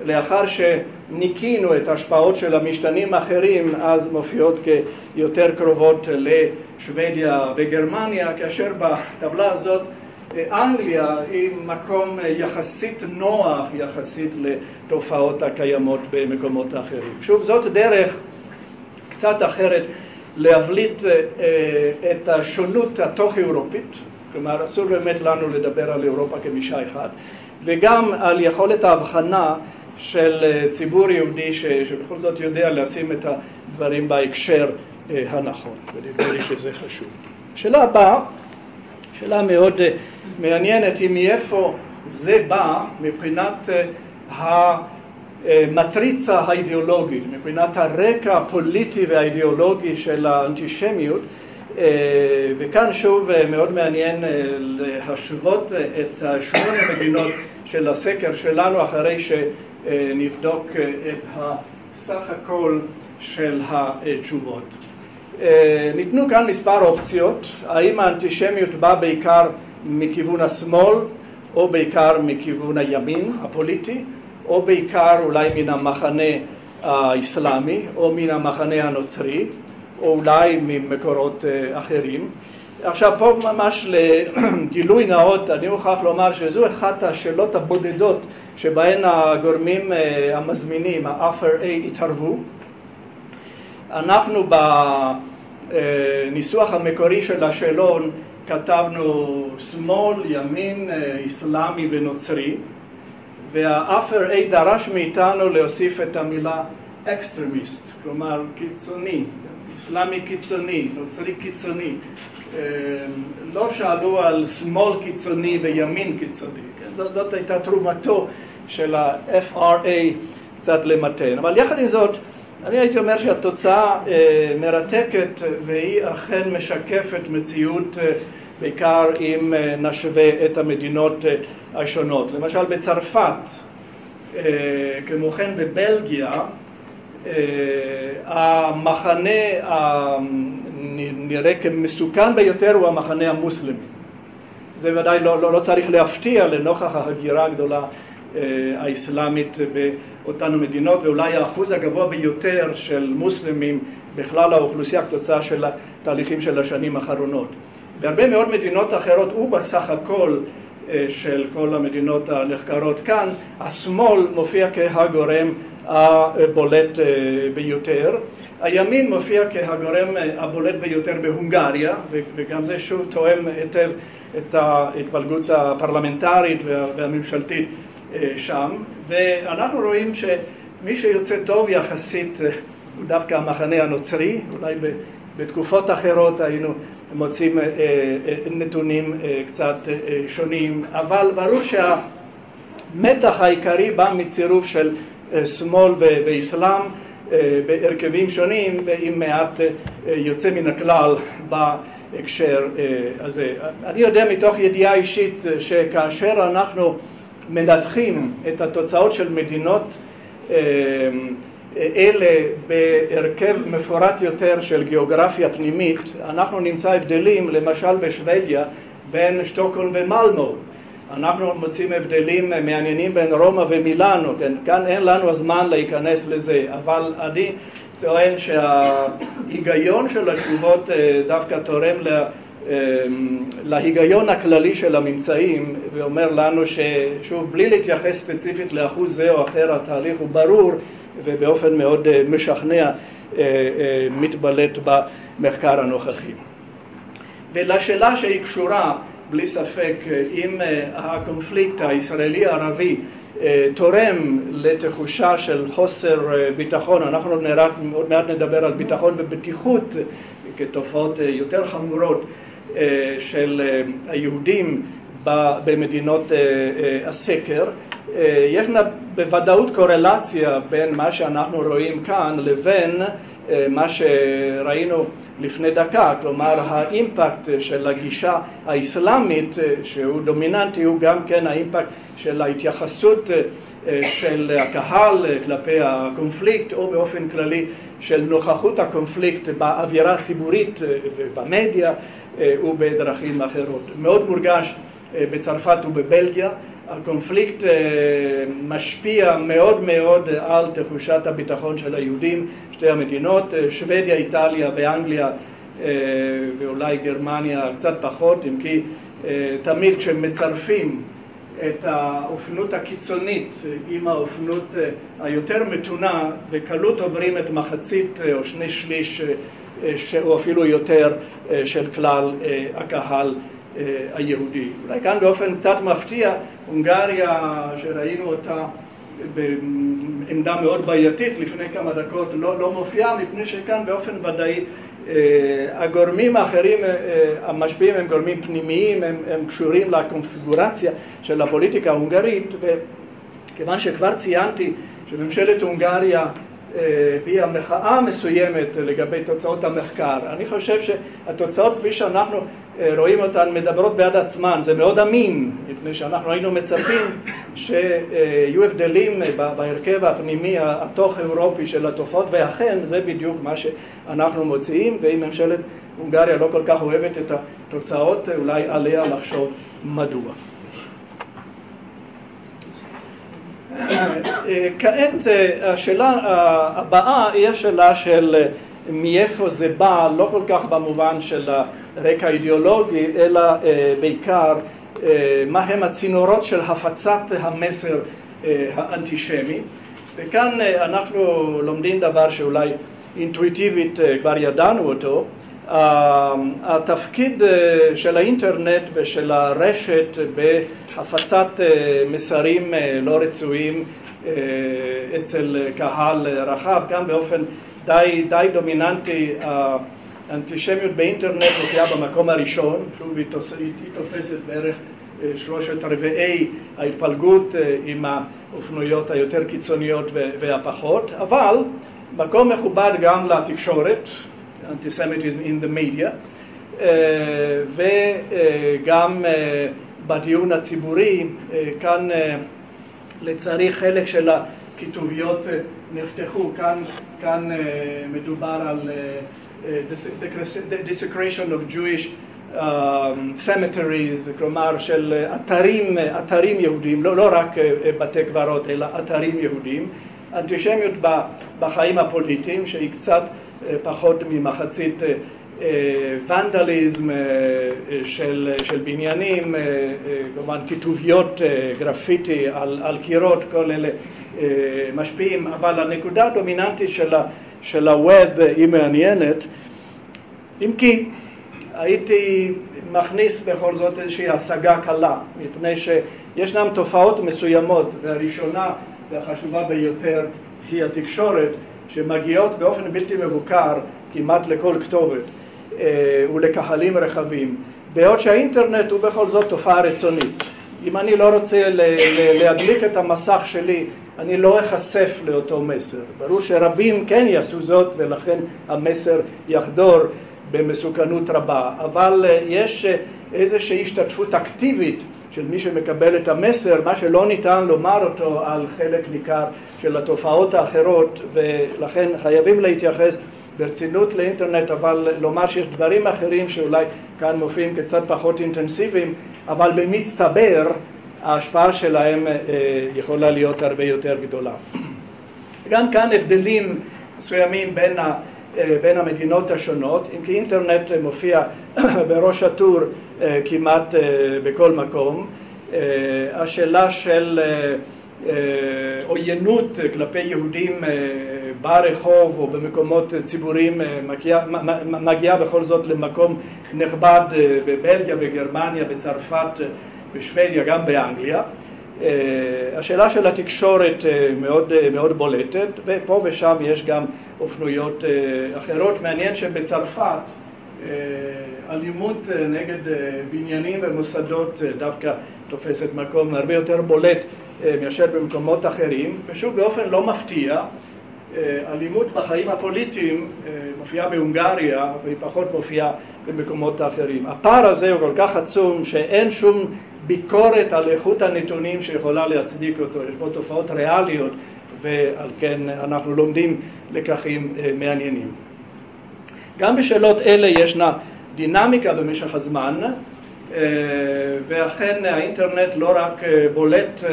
לאחר שניקינו את ההשפעות של המשתנים האחרים, אז מופיעות כיותר קרובות לשוודיה וגרמניה, כאשר בטבלה הזאת אנגליה היא מקום יחסית נוח יחסית לתופעות הקיימות במקומות אחרים. שוב, זאת דרך קצת אחרת להבליט את השונות התוך-אירופית, כלומר אסור באמת לנו לדבר על אירופה כמישה אחד, וגם על יכולת ההבחנה של ציבור יהודי שבכל זאת יודע לשים את הדברים בהקשר הנכון, ונדמה לי שזה חשוב. שאלה הבאה, שאלה מאוד מעניינת, היא מאיפה זה בא מבחינת המטריצה האידיאולוגית, מבחינת הרקע הפוליטי והאידיאולוגי של האנטישמיות, וכאן שוב מאוד מעניין להשוות את 8 מדינות של הסקר שלנו אחרי שנבדוק את הסך הכל של התשובות. ניתנו כאן מספר אופציות, האם האנטישמיות באה בעיקר מכיוון השמאל או בעיקר מכיוון הימין הפוליטי, או בעיקר אולי מן המחנה האסלאמי או מן המחנה הנוצרי, או אולי ממקורות אחרים. עכשיו פה ממש לגילוי נאות, אני מוכרח לומר שזו אחת השאלות הבודדות שבהן הגורמים המזמינים, ה-Offer A, התערבו. אנחנו בניסוח המקורי של השאלון כתבנו שמאל, ימין, אסלאמי ונוצרי, וה-Offer A דרש מאיתנו להוסיף את המילה extremist, כלומר קיצוני, אסלאמי קיצוני, נוצרי קיצוני. לא שאלו על שמאל קיצוני וימין קיצוני, זאת הייתה תרומתו של ה-FRA קצת למתן. אבל יחד עם זאת, אני הייתי אומר שהתוצאה מרתקת והיא אכן משקפת מציאות בעיקר אם נשווה את המדינות השונות. למשל בצרפת, כמו כן בבלגיה, המחנה הנראה כמסוכן ביותר הוא המחנה המוסלמי. זה ודאי לא צריך להפתיע לנוכח ההגירה הגדולה האסלאמית באותן מדינות, ואולי האחוז הגבוה ביותר של מוסלמים בכלל האוכלוסייה כתוצאה של התהליכים של השנים האחרונות. בהרבה מאוד מדינות אחרות ובסך הכל של כל המדינות הנחקרות כאן, השמאל מופיע כהגורם הבולט ביותר. הימין מופיע כהגורם הבולט ביותר בהונגריה, וגם זה שוב תואם היטב את ההתפלגות הפרלמנטרית והממשלתית שם. ואנחנו רואים שמי שיוצא טוב יחסית הוא דווקא המחנה הנוצרי, אולי בתקופות אחרות היינו מוצאים נתונים קצת שונים, אבל ברור שהמתח העיקרי בא מצירוף של שמאל ואסלאם בהרכבים שונים ועם מעט יוצא מן הכלל בהקשר הזה. אני יודע מתוך ידיעה אישית שכאשר אנחנו מנתחים את התוצאות של מדינות אלה בהרכב מפורט יותר של גיאוגרפיה פנימית, אנחנו נמצא הבדלים, למשל בשוודיה, בין שטוקהולם ומלמו. אנחנו מוצאים הבדלים מעניינים בין רומא ומילאנו, כן? כאן אין לנו הזמן להיכנס לזה, אבל אני טוען שההיגיון של התשובות דווקא תורם להיגיון הכללי של הממצאים, ואומר לנו ששוב, בלי להתייחס ספציפית לאחוז זה או אחר, התהליך הוא ברור, ובאופן מאוד משכנע מתבלט במחקר הנוכחי. ולשאלה שהיא קשורה בלי ספק אם הקונפליקט הישראלי-ערבי תורם לתחושה של חוסר ביטחון, אנחנו עוד מעט נדבר על ביטחון ובטיחות כתופעות יותר חמורות של היהודים במדינות הסקר, ישנה בוודאות קורלציה בין מה שאנחנו רואים כאן לבין מה שראינו לפני דקה, כלומר האימפקט של הגישה האסלאמית שהוא דומיננטי הוא גם כן האימפקט של ההתייחסות של הקהל כלפי הקונפליקט, או באופן כללי של נוכחות הקונפליקט באווירה הציבורית ובמדיה ובדרכים אחרות. מאוד מורגש בצרפת ובבלגיה. הקונפליקט משפיע מאוד מאוד על תחושת הביטחון של היהודים, שתי המדינות, שוודיה, איטליה ואנגליה ואולי גרמניה קצת פחות, אם כי תמיד כשמצרפים את האופנות הקיצונית עם האופנות היותר מתונה, בקלות עוברים את מחצית או שני שליש או אפילו יותר של כלל הקהל היהודי. אולי כאן באופן קצת מפתיע, הונגריה שראינו אותה בעמדה מאוד בעייתית לפני כמה דקות לא מופיעה, מפני שכאן באופן ודאי הגורמים האחרים המשפיעים הם גורמים פנימיים, הם קשורים לקונפיגורציה של הפוליטיקה ההונגרית, וכיוון שכבר ציינתי שממשלת הונגריה הביעה מחאה מסוימת לגבי תוצאות המחקר, אני חושב שהתוצאות כפי שאנחנו רואים אותן מדברות בעד עצמן. זה מאוד אמין, מפני שאנחנו היינו מצפים שיהיו הבדלים בהרכב הפנימי התוך אירופי של התופעות, ואכן זה בדיוק מה שאנחנו מוצאים, ואם ממשלת הונגריה לא כל כך אוהבת את התוצאות, אולי עליה לחשוב מדוע. כעת השאלה הבאה היא השאלה של מאיפה זה בא, לא כל כך במובן של הרקע האידיאולוגי, אלא בעיקר מה הם הצינורות של הפצת המסר האנטישמי. וכאן אנחנו לומדים דבר שאולי אינטואיטיבית כבר ידענו אותו. התפקיד של האינטרנט ושל הרשת בהפצת מסרים לא רצויים אצל קהל רחב, גם באופן די דומיננטי. האנטישמיות באינטרנט מופיעה במקום הראשון, שוב היא תופסת בערך 3/4 ההתפלגות עם האופנויות היותר קיצוניות והפחות, אבל מקום מכובד גם לתקשורת, antisemitism in the media, וגם בדיון הציבורי. כאן לצערי חלק של הכתוביות נחתכו, כאן מדובר על desecration of Jewish cemeteries, כלומר של אתרים יהודים, לא רק בתי קברות אלא אתרים יהודים, אנטישמיות בחיים הפוליטיים שהיא קצת פחות ממחצית ונדליזם של בניינים, כמובן כתוביות גרפיטי על קירות, כל אלה משפיעים, אבל הנקודה הדומיננטית של הווב היא מעניינת, אם כי הייתי מכניס בכל זאת איזושהי השגה קלה, מפני שישנן תופעות מסוימות, והראשונה והחשובה ביותר היא התקשורת, שמגיעות באופן בלתי מבוקר כמעט לכל כתובת ולקהלים רחבים, בעוד שהאינטרנט הוא בכל זאת תופעה רצונית. אם אני לא רוצה להדליק את המסך שלי, אני לא אחשף לאותו מסר. ברור שרבים כן יעשו זאת, ולכן המסר יחדור במסוכנות רבה. אבל יש איזושהי השתתפות אקטיבית של מי שמקבל את המסר, מה שלא ניתן לומר אותו על חלק ניכר של התופעות האחרות, ולכן חייבים להתייחס ברצינות לאינטרנט, אבל לומר שיש דברים אחרים שאולי כאן מופיעים קצת פחות אינטנסיביים, אבל במצטבר ההשפעה שלהם יכולה להיות הרבה יותר גדולה. גם כאן הבדלים מסוימים בין המדינות השונות, אם כי אינטרנט מופיע בראש הטור כמעט בכל מקום. השאלה של עוינות כלפי יהודים ברחוב או במקומות ציבוריים מגיעה בכל זאת למקום נכבד בבלגיה, בגרמניה, בצרפת, בשוודיה, גם באנגליה. השאלה של התקשורת מאוד בולטת, ופה ושם יש גם אופנויות אחרות. מעניין שבצרפת אלימות נגד בניינים ומוסדות דווקא תופסת מקום הרבה יותר בולט מאשר במקומות אחרים, ושוב באופן לא מפתיע, אלימות בחיים הפוליטיים מופיעה בהונגריה והיא פחות מופיעה במקומות האחרים. הפער הזה הוא כל כך עצום שאין שום ביקורת על איכות הנתונים שיכולה להצדיק אותו. יש בו תופעות ריאליות, ועל כן אנחנו לומדים לקחים מעניינים. גם בשאלות אלה ישנה דינמיקה במשך הזמן, ואכן האינטרנט לא רק בולט,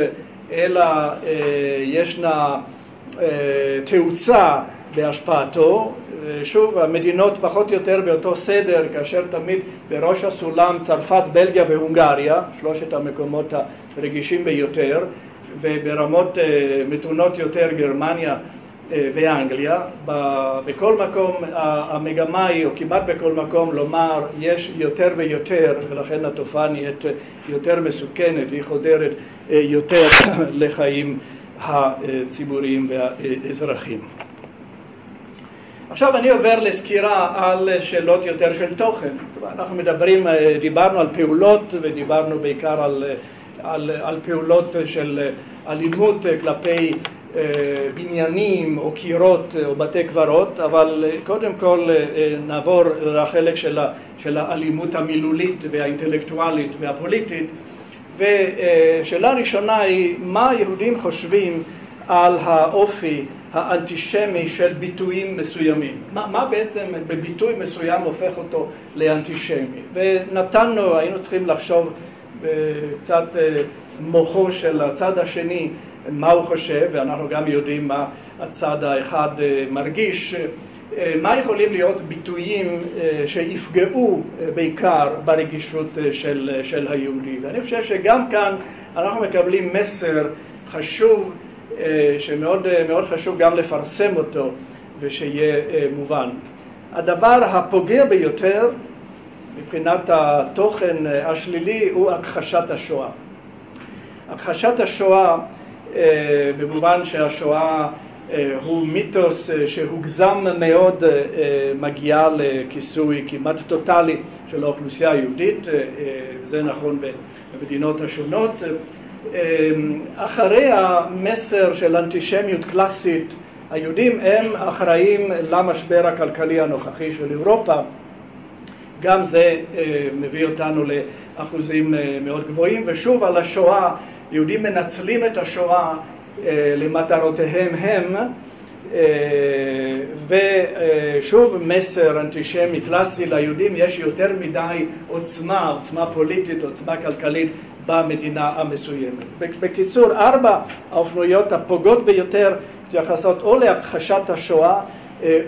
אלא ישנה תאוצה בהשפעתו. שוב, המדינות פחות או יותר באותו סדר, כאשר תמיד בראש הסולם צרפת, בלגיה והונגריה, שלושת המקומות הרגישים ביותר, וברמות מתונות יותר גרמניה ואנגליה. בכל מקום המגמה היא, או כמעט בכל מקום, לומר יש יותר ויותר, ולכן התופעה נהיית יותר מסוכנת, היא חודרת יותר לחיים הציבוריים והאזרחיים. עכשיו אני עובר לסקירה על שאלות יותר של תוכן. אנחנו דיברנו על פעולות, ודיברנו בעיקר על פעולות של אלימות כלפי בניינים או קירות או בתי קברות, אבל קודם כל נעבור לחלק של האלימות המילולית והאינטלקטואלית והפוליטית. ושאלה ראשונה היא, מה יהודים חושבים על האופי האנטישמי של ביטויים מסוימים? מה בעצם בביטוי מסוים הופך אותו לאנטישמי? היינו צריכים לחשוב קצת מוחו של הצד השני, מה הוא חושב, ואנחנו גם יודעים מה הצד האחד מרגיש. מה יכולים להיות ביטויים שיפגעו בעיקר ברגישות של היהודי? ואני חושב שגם כאן אנחנו מקבלים מסר חשוב, שמאוד מאוד חשוב גם לפרסם אותו ושיהיה מובן. הדבר הפוגע ביותר מבחינת התוכן השלילי הוא הכחשת השואה. הכחשת השואה במובן שהשואה הוא מיתוס שהוגזם מאוד, מגיע לכיסוי כמעט טוטלי של האוכלוסייה היהודית, זה נכון במדינות השונות. אחרי המסר של אנטישמיות קלאסית, היהודים הם אחראים למשבר הכלכלי הנוכחי של אירופה. גם זה מביא אותנו לאחוזים מאוד גבוהים, ושוב על השואה, יהודים מנצלים את השואה למטרותיהם הם, ושוב מסר אנטישמי קלאסי, ליהודים יש יותר מדי עוצמה פוליטית, עוצמה כלכלית במדינה המסוימת. בקיצור, 4 האופנויות הפוגעות ביותר מתייחסות או להכחשת השואה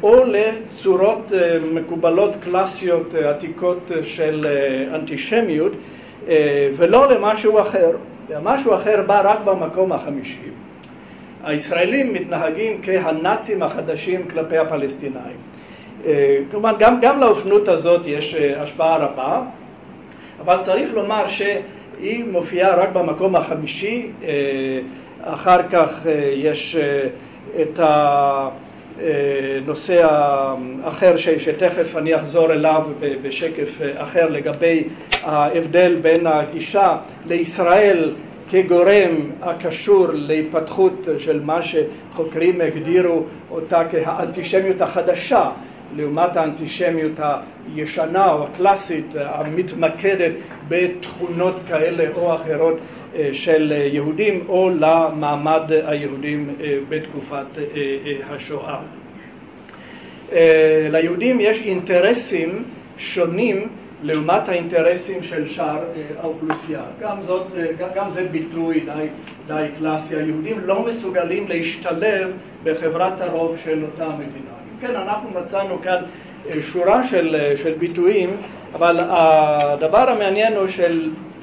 או לצורות מקובלות קלאסיות עתיקות של אנטישמיות, ולא למשהו אחר. משהו אחר בא רק במקום החמישי. הישראלים מתנהגים כהנאצים החדשים כלפי הפלסטינאים. כלומר, גם לאופנות הזאת יש השפעה רבה, אבל צריך לומר שהיא מופיעה רק במקום החמישי. אחר כך יש את הנושא האחר שתכף אני אחזור אליו בשקף אחר, לגבי ההבדל בין הגישה לישראל כגורם הקשור להתפתחות של מה שחוקרים הגדירו אותה כהאנטישמיות החדשה, לעומת האנטישמיות הישנה או הקלאסית המתמקדת בתכונות כאלה או אחרות של יהודים או למעמד היהודים בתקופת השואה. ליהודים יש אינטרסים שונים לעומת האינטרסים של שאר האוכלוסייה. גם זה ביטוי די קלאסי. היהודים לא מסוגלים להשתלב בחברת הרוב של אותה מדינה. כן, אנחנו מצאנו כאן שורה של ביטויים, אבל הדבר המעניין הוא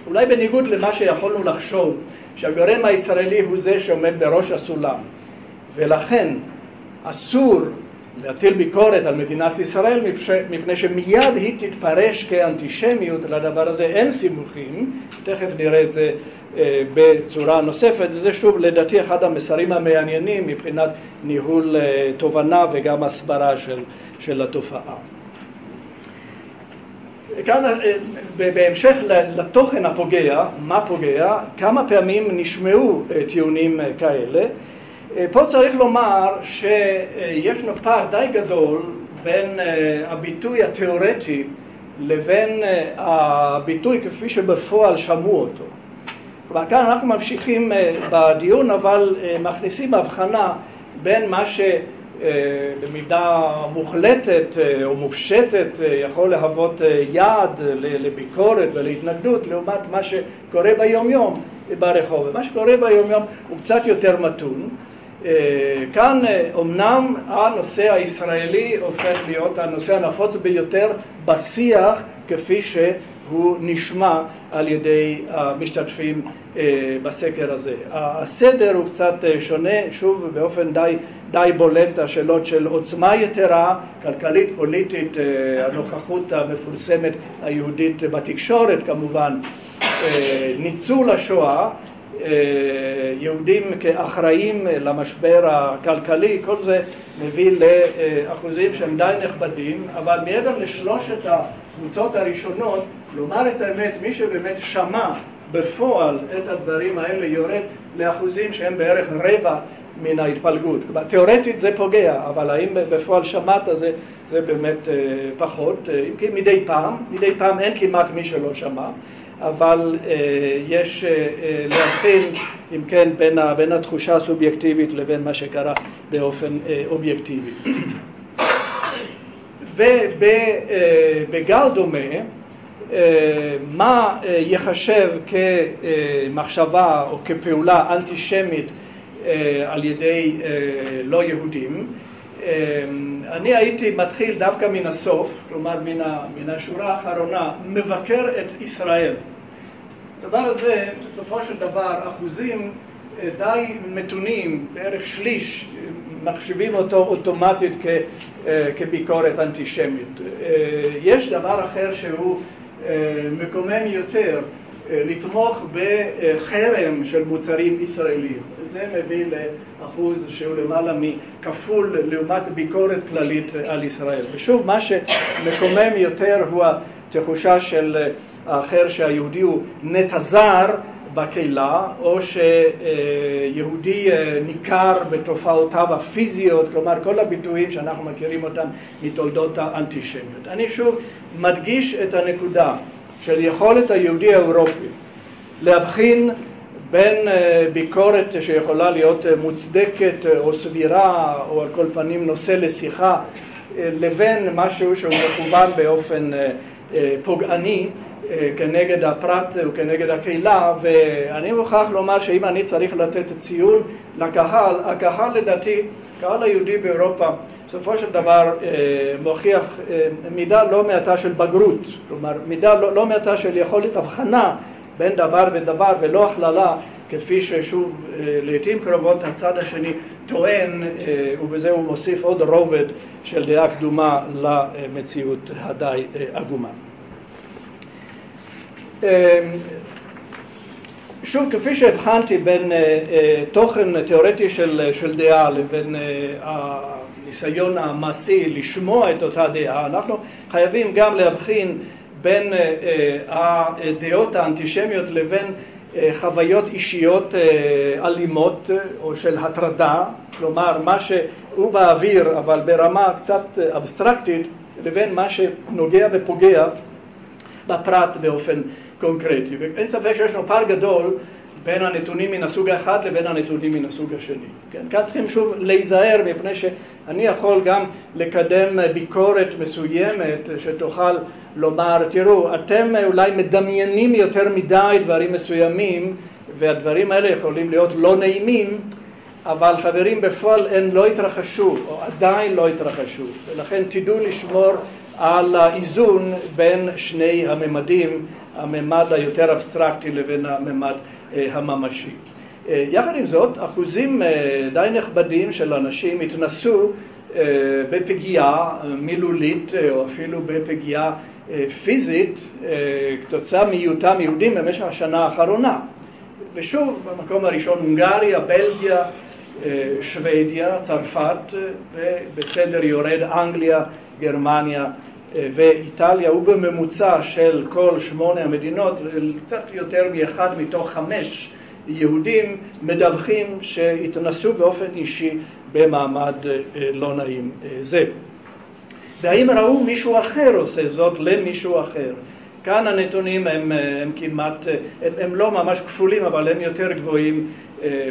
אולי בניגוד למה שיכולנו לחשוב, שהגורם הישראלי הוא זה שעומד בראש הסולם, ולכן אסור להטיל ביקורת על מדינת ישראל, מפני שמיד היא תתפרש כאנטישמיות. לדבר הזה אין סימוכים, תכף נראה את זה בצורה נוספת. זה שוב לדעתי אחד המסרים המעניינים מבחינת ניהול תובנה וגם הסברה של התופעה. כאן בהמשך לתוכן הפוגע, מה פוגע, כמה פעמים נשמעו טיעונים כאלה. פה צריך לומר שישנו פער די גדול בין הביטוי התיאורטי לבין הביטוי כפי שבפועל שמעו אותו. כלומר, כאן אנחנו ממשיכים בדיון, אבל מכניסים הבחנה בין מה שבמידה מוחלטת או מופשטת יכול להוות יעד לביקורת ולהתנגדות, לעומת מה שקורה ביום-יום ברחוב. מה שקורה ביום-יום הוא קצת יותר מתון. כאן אמנם הנושא הישראלי הופך להיות הנושא הנפוץ ביותר בשיח כפי שהוא נשמע על ידי המשתתפים בסקר הזה. הסדר הוא קצת שונה, שוב באופן די בולט, השאלות של עוצמה יתרה, כלכלית, פוליטית, הנוכחות המפורסמת היהודית בתקשורת כמובן, ניצול השואה, יהודים כאחראים למשבר הכלכלי, כל זה מביא לאחוזים שהם די נכבדים. אבל מעבר לשלושת הקבוצות הראשונות, לומר את האמת, מי שבאמת שמע בפועל את הדברים האלה יורד לאחוזים שהם בערך רבע מן ההתפלגות. תיאורטית זה פוגע, אבל האם בפועל שמעת זה באמת פחות. מדי פעם אין כמעט מי שלא שמע, אבל יש להבחין אם כן בין התחושה הסובייקטיבית לבין מה שקרה באופן אובייקטיבי. ובגל דומה, מה יחשב כמחשבה או כפעולה אנטישמית על ידי לא יהודים? אני הייתי מתחיל דווקא מן הסוף, כלומר מן השורה האחרונה, מבקר את ישראל. הדבר הזה, בסופו של דבר, אחוזים די מתונים, בערך שליש, מחשיבים אותו אוטומטית כביקורת אנטישמית. יש דבר אחר שהוא מקומם יותר, לתמוך בחרם של מוצרים ישראלים. זה מביא לאחוז שהוא למעלה מכפול לעומת ביקורת כללית על ישראל. ושוב, מה שמקומם יותר הוא התחושה של האחר שהיהודי הוא נטע זר בקהילה, או שיהודי ניכר בתופעותיו הפיזיות, כלומר כל הביטויים שאנחנו מכירים אותם מתולדות האנטישמיות. אני שוב מדגיש את הנקודה של יכולת היהודי האירופי להבחין בין ביקורת שיכולה להיות מוצדקת או סבירה או על כל פנים נושא לשיחה, לבין משהו שהוא מכוון באופן פוגעני כנגד הפרט וכנגד הקהילה. ואני מוכרח לומר שאם אני צריך לתת ציון לקהל, הקהל לדעתי, הקהל היהודי באירופה, בסופו של דבר מוכיח מידה לא מעטה של בגרות, כלומר מידה לא מעטה של יכולת הבחנה בין דבר ודבר ולא הכללה, כפי ששוב לעתים קרובות הצד השני טוען, ובזה הוא מוסיף עוד רובד של דעה קדומה למציאות הדי עגומה. שוב, כפי שהבחנתי בין תוכן תיאורטי של דעה לבין הניסיון המעשי לשמוע את אותה דעה, אנחנו חייבים גם להבחין בין הדעות האנטישמיות לבין חוויות אישיות אלימות או של הטרדה, כלומר מה שהוא באוויר אבל ברמה קצת אבסטרקטית, לבין מה שנוגע ופוגע בפרט באופן קונקרטי. ואין ספק שיש לנו פער גדול בין הנתונים מן הסוג האחד לבין הנתונים מן הסוג השני. כן? כאן צריכים שוב להיזהר, מפני שאני יכול גם לקדם ביקורת מסוימת שתוכל לומר, תראו, אתם אולי מדמיינים יותר מדי דברים מסוימים, והדברים האלה יכולים להיות לא נעימים, אבל חברים בפועל הם לא התרחשו, או עדיין לא התרחשו, ולכן תדעו לשמור על האיזון בין שני הממדים, הממד היותר אבסטרקטי לבין הממד הממשי. יחד עם זאת, אחוזים די נכבדים של אנשים התנסו בפגיעה מילולית או אפילו בפגיעה פיזית כתוצאה מהיותם יהודים במשך השנה האחרונה. ושוב, במקום הראשון הונגריה, בלגיה, שוודיה, צרפת, ובסדר יורד אנגליה, גרמניה ואיטליה, ובממוצע של כל 8 המדינות, קצת יותר מאחד מתוך 5 יהודים מדווחים שהתנסו באופן אישי במעמד לא נעים זה. והאם ראו מישהו אחר עושה זאת למישהו אחר? כאן הנתונים הם כמעט, הם לא ממש כפולים, אבל הם יותר גבוהים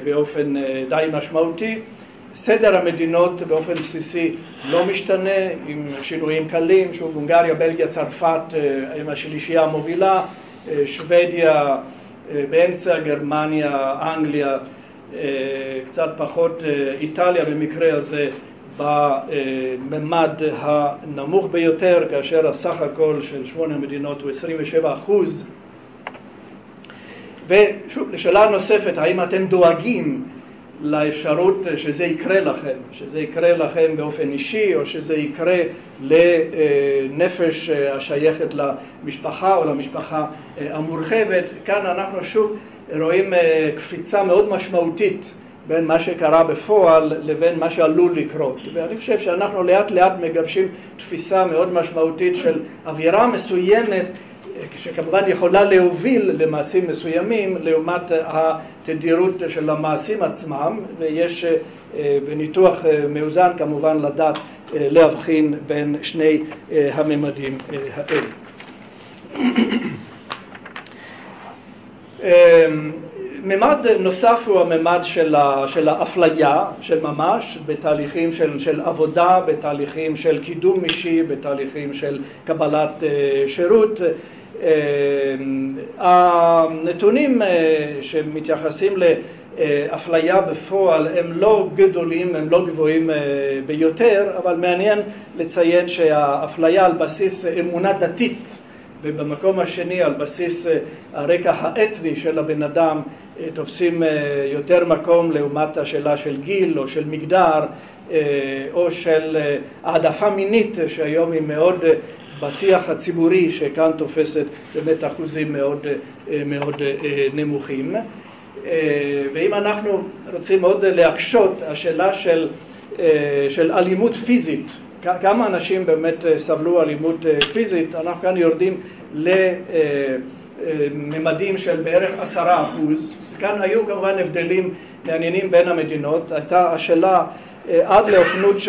באופן די משמעותי. סדר המדינות באופן בסיסי לא משתנה, עם שינויים קלים, שוב הונגריה, בלגיה, צרפת עם השלישייה המובילה, שוודיה באמצע, גרמניה, אנגליה, קצת פחות איטליה במקרה הזה בממד הנמוך ביותר, כאשר הסך הכל של 8 המדינות הוא 27%. ושוב, לשאלה נוספת, האם אתם דואגים לאפשרות שזה יקרה לכם, שזה יקרה לכם באופן אישי, או שזה יקרה לנפש השייכת למשפחה או למשפחה המורחבת? כאן אנחנו שוב רואים קפיצה מאוד משמעותית בין מה שקרה בפועל לבין מה שעלול לקרות. ואני חושב שאנחנו לאט לאט מגבשים תפיסה מאוד משמעותית של אווירה מסוימת, שכמובן יכולה להוביל למעשים מסוימים לעומת התדירות של המעשים עצמם, ויש בניתוח מאוזן כמובן לדעת להבחין בין שני הממדים האלה. ממד נוסף הוא הממד של האפליה, של ממש, בתהליכים של עבודה, בתהליכים של קידום אישי, בתהליכים של קבלת שירות. הנתונים שמתייחסים לאפליה בפועל הם לא גדולים, הם לא גבוהים ביותר, אבל מעניין לציין שהאפליה על בסיס אמונה דתית, ובמקום השני על בסיס הרקע האתני של הבן אדם תופסים יותר מקום לעומת השאלה של גיל או של מגדר או של העדפה מינית, שהיום היא מאוד בשיח הציבורי, שכאן תופסת באמת אחוזים מאוד מאוד נמוכים. ואם אנחנו רוצים מאוד להקשות, השאלה של אלימות פיזית, כמה אנשים באמת סבלו אלימות פיזית, אנחנו כאן יורדים לממדים של בערך 10%. כאן היו כמובן הבדלים מעניינים בין המדינות. הייתה השאלה עד לאופנות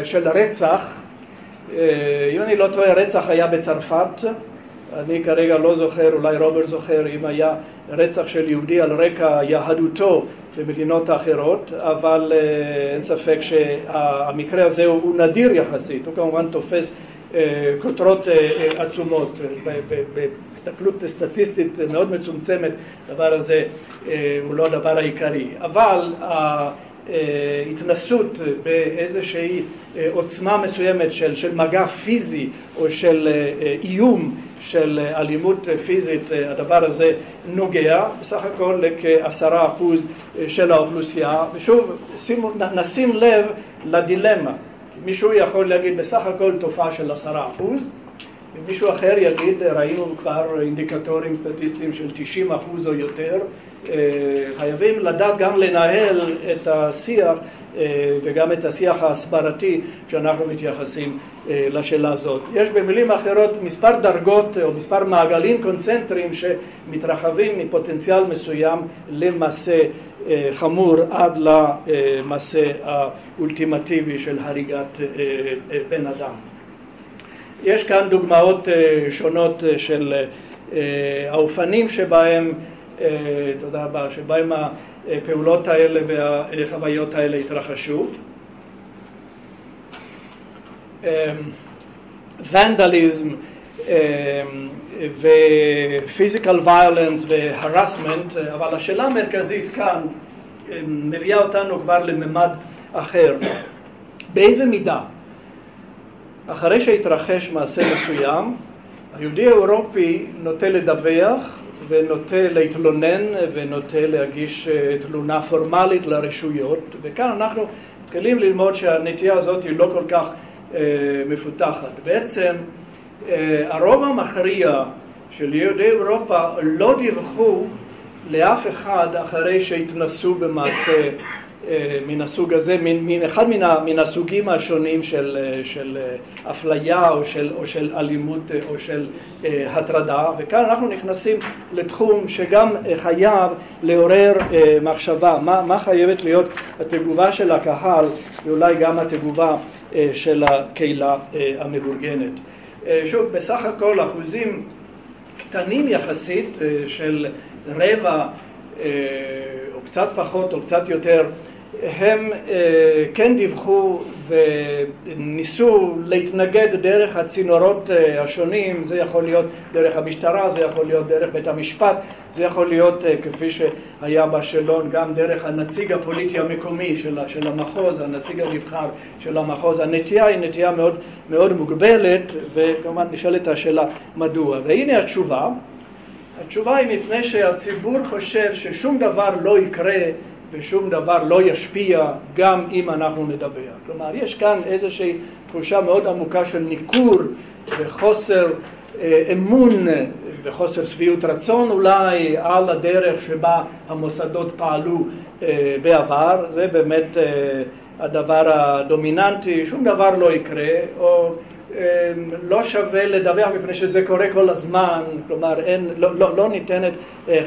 של רצח. אם אני לא טועה, רצח היה בצרפת, אני כרגע לא זוכר, אולי רוברט זוכר, אם היה רצח של יהודי על רקע יהדותו במדינות האחרות, אבל אין ספק שהמקרה הזה הוא נדיר יחסית, הוא כמובן תופס כותרות עצומות, בהסתכלות סטטיסטית מאוד מצומצמת, הדבר הזה הוא לא הדבר העיקרי, אבל ההתנסות באיזושהי עוצמה מסוימת של מגע פיזי או של איום של אלימות פיזית, הדבר הזה נוגע בסך הכל לכ10% של האוכלוסייה, ושוב נשים לב לדילמה. מישהו יכול להגיד בסך הכל תופעה של 10%, ומישהו אחר יגיד, ראינו כבר אינדיקטורים סטטיסטיים של 90% או יותר, חייבים לדעת גם לנהל את השיח וגם את השיח ההסברתי כשאנחנו מתייחסים לשאלה הזאת. יש במילים אחרות מספר דרגות או מספר מעגלים קונצנטריים שמתרחבים מפוטנציאל מסוים למעשה חמור עד למעשה האולטימטיבי של הריגת בן אדם. יש כאן דוגמאות שונות של האופנים שבהם, תודה רבה, שבהם הפעולות האלה והחוויות האלה התרחשו. ונדליזם ופיזיקל ויולנס והרסמנט, אבל השאלה המרכזית כאן מביאה אותנו כבר לממד אחר. באיזה מידה? אחרי שהתרחש מעשה מסוים, היהודי האירופי נוטה לדווח ונוטה להתלונן ונוטה להגיש תלונה פורמלית לרשויות, וכאן אנחנו מתחילים ללמוד שהנטייה הזאת היא לא כל כך מפותחת. בעצם הרוב המכריע של יהודי אירופה לא דיווחו לאף אחד אחרי שהתנסו במעשה מן הסוג הזה, אחד מן הסוגים השונים של אפליה או של אלימות או של הטרדה, וכאן אנחנו נכנסים לתחום שגם חייב לעורר מחשבה, מה חייבת להיות התגובה של הקהל ואולי גם התגובה של הקהילה המאורגנת. שוב, בסך הכל אחוזים קטנים יחסית של רבע או קצת פחות או קצת יותר, הם כן דיווחו וניסו להתנגד דרך הצינורות השונים. זה יכול להיות דרך המשטרה, זה יכול להיות דרך בית המשפט, זה יכול להיות כפי שהיה בשאלון גם דרך הנציג הפוליטי המקומי של המחוז, הנציג הנבחר של המחוז. הנטייה היא נטייה מאוד, מאוד מוגבלת, וכמובן נשאלת השאלה מדוע. והנה התשובה. התשובה היא מפני שהציבור חושב ששום דבר לא יקרה ושום דבר לא ישפיע גם אם אנחנו נדבר. כלומר, יש כאן איזושהי תחושה מאוד עמוקה של ניכור וחוסר אמון וחוסר שביעות רצון אולי על הדרך שבה המוסדות פעלו בעבר. זה באמת הדבר הדומיננטי, שום דבר לא יקרה, או לא שווה לדווח מפני שזה קורה כל הזמן, כלומר לא ניתנת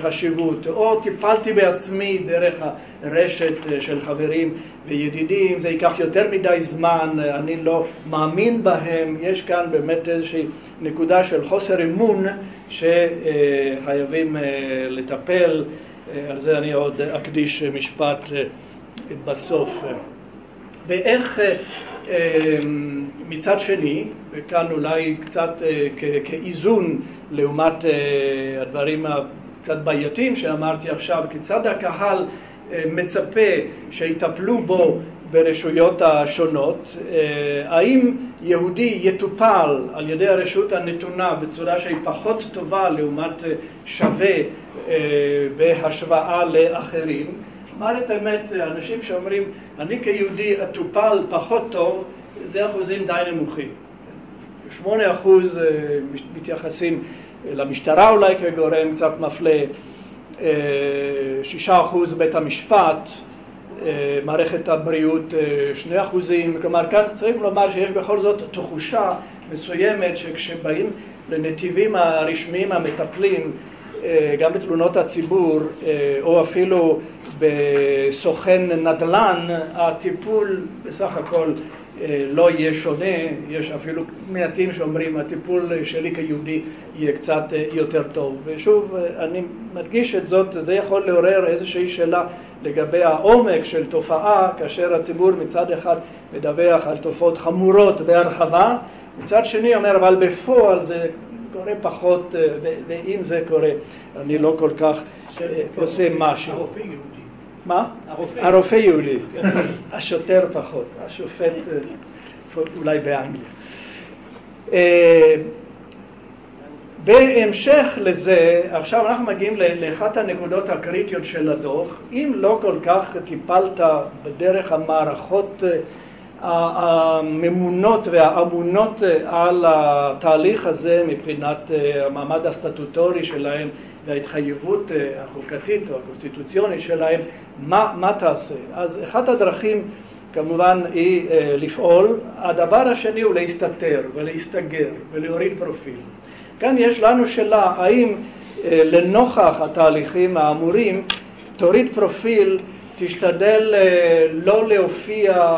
חשיבות, או טיפלתי בעצמי דרך הרשת של חברים וידידים, זה ייקח יותר מדי זמן, אני לא מאמין בהם. יש כאן באמת איזושהי נקודה של חוסר אמון שחייבים לטפל, על זה אני עוד אקדיש משפט בסוף. ואיך מצד שני, וכאן אולי קצת כאיזון לעומת הדברים הקצת בעייתיים שאמרתי עכשיו, כיצד הקהל מצפה שיטפלו בו ברשויות השונות, האם יהודי יטופל על ידי הרשות הנתונה בצורה שהיא פחות טובה לעומת שווה בהשוואה לאחרים. אמר את האמת, אנשים שאומרים, אני כיהודי אטופל פחות טוב, זה אחוזים די נמוכים. 8% מתייחסים למשטרה אולי כגורם קצת מפלה, 6% בית המשפט, מערכת הבריאות 2%. כלומר, כאן צריך לומר שיש בכל זאת תחושה מסוימת שכשבאים לנתיבים הרשמיים המטפלים, גם בתלונות הציבור, או אפילו בסוכן נדל"ן, הטיפול בסך הכל לא יהיה שונה. יש אפילו מעטים שאומרים הטיפול שלי כיהודי יהיה קצת יותר טוב. ושוב, אני מדגיש את זאת, זה יכול לעורר איזושהי שאלה לגבי העומק של תופעה, כאשר הציבור מצד אחד מדווח על תופעות חמורות בהרחבה, מצד שני אומר, אבל בפועל זה קורה פחות, ואם זה קורה, אני לא כל כך עושה משהו. הרופא יהודי. מה? הרופא יהודי. השוטר פחות, השופט אולי באנגליה. בהמשך לזה, עכשיו אנחנו מגיעים לאחת הנקודות הקריטיות של הדוח. אם לא כל כך טיפלת בדרך המערכות הממונות והאמונות על התהליך הזה מבחינת המעמד הסטטוטורי שלהם וההתחייבות החוקתית או הקונסטיטוציונית שלהם, מה תעשה? אז אחת הדרכים כמובן היא לפעול. הדבר השני הוא להסתתר ולהסתגר ולהוריד פרופיל. כאן יש לנו שאלה, האם לנוכח התהליכים האמורים תוריד פרופיל, תשתדל לא להופיע